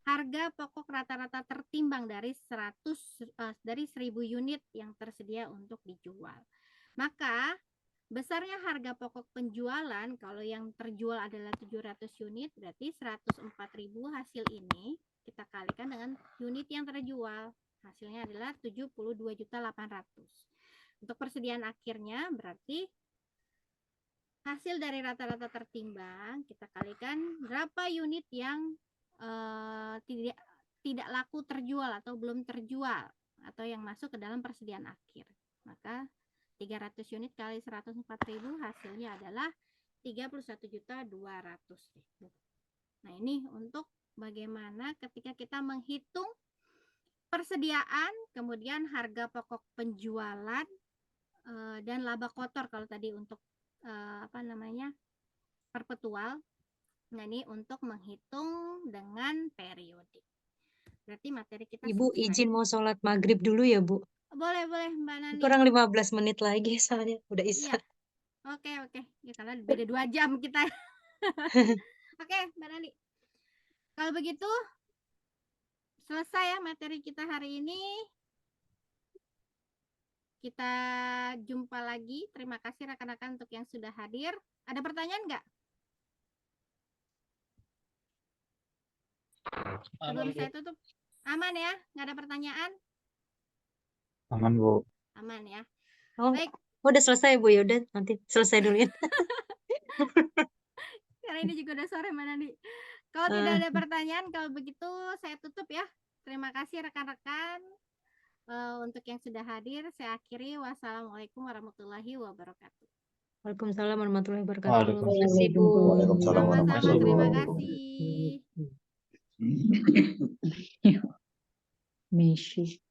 B: harga pokok rata-rata tertimbang dari 1000 unit yang tersedia untuk dijual. Maka besarnya harga pokok penjualan kalau yang terjual adalah 700 unit, berarti 104.000 hasil ini kita kalikan dengan unit yang terjual. Hasilnya adalah 72.800.000. Untuk persediaan akhirnya berarti hasil dari rata-rata tertimbang kita kalikan berapa unit yang tidak laku terjual atau belum terjual atau yang masuk ke dalam persediaan akhir. Maka 300 unit kali 104.000 hasilnya adalah 31.200.000. Nah, ini untuk bagaimana ketika kita menghitung persediaan, kemudian harga pokok penjualan dan laba kotor kalau tadi untuk perpetual. Nah, ini untuk menghitung dengan periodik. Berarti materi kita
D: Ibu
B: selesai.
D: izin mau sholat maghrib dulu ya, Bu.
B: Boleh Mbak Nani.
D: Kurang 15 menit lagi soalnya udah
B: Iya.
D: isya.
B: Oke. Ya karena beda 2 jam kita. Oke, Mbak Nani. Kalau begitu selesai ya materi kita hari ini. Kita jumpa lagi. Terima kasih rekan-rekan untuk yang sudah hadir. Ada pertanyaan nggak? Sebelum saya tutup. Aman ya? Nggak ada pertanyaan?
E: Aman, Bu.
B: Aman ya.
D: Oh,
B: Baik.
D: udah selesai, Bu. Ya udah nanti selesai dulu ya.
B: Karena ini juga udah sore, Mbak Nani. Kalau tidak ada pertanyaan, kalau begitu saya tutup ya. Terima kasih rekan-rekan. Untuk yang sudah hadir, saya akhiri. Wassalamualaikum warahmatullahi wabarakatuh.
D: Waalaikumsalam warahmatullahi wabarakatuh.
E: Waalaikumsalam.
D: Bu.
E: Waalaikumsalam
B: Sama-sama,
E: warahmatullahi
B: terima
E: wabarakatuh.
B: kasih.
F: Misi.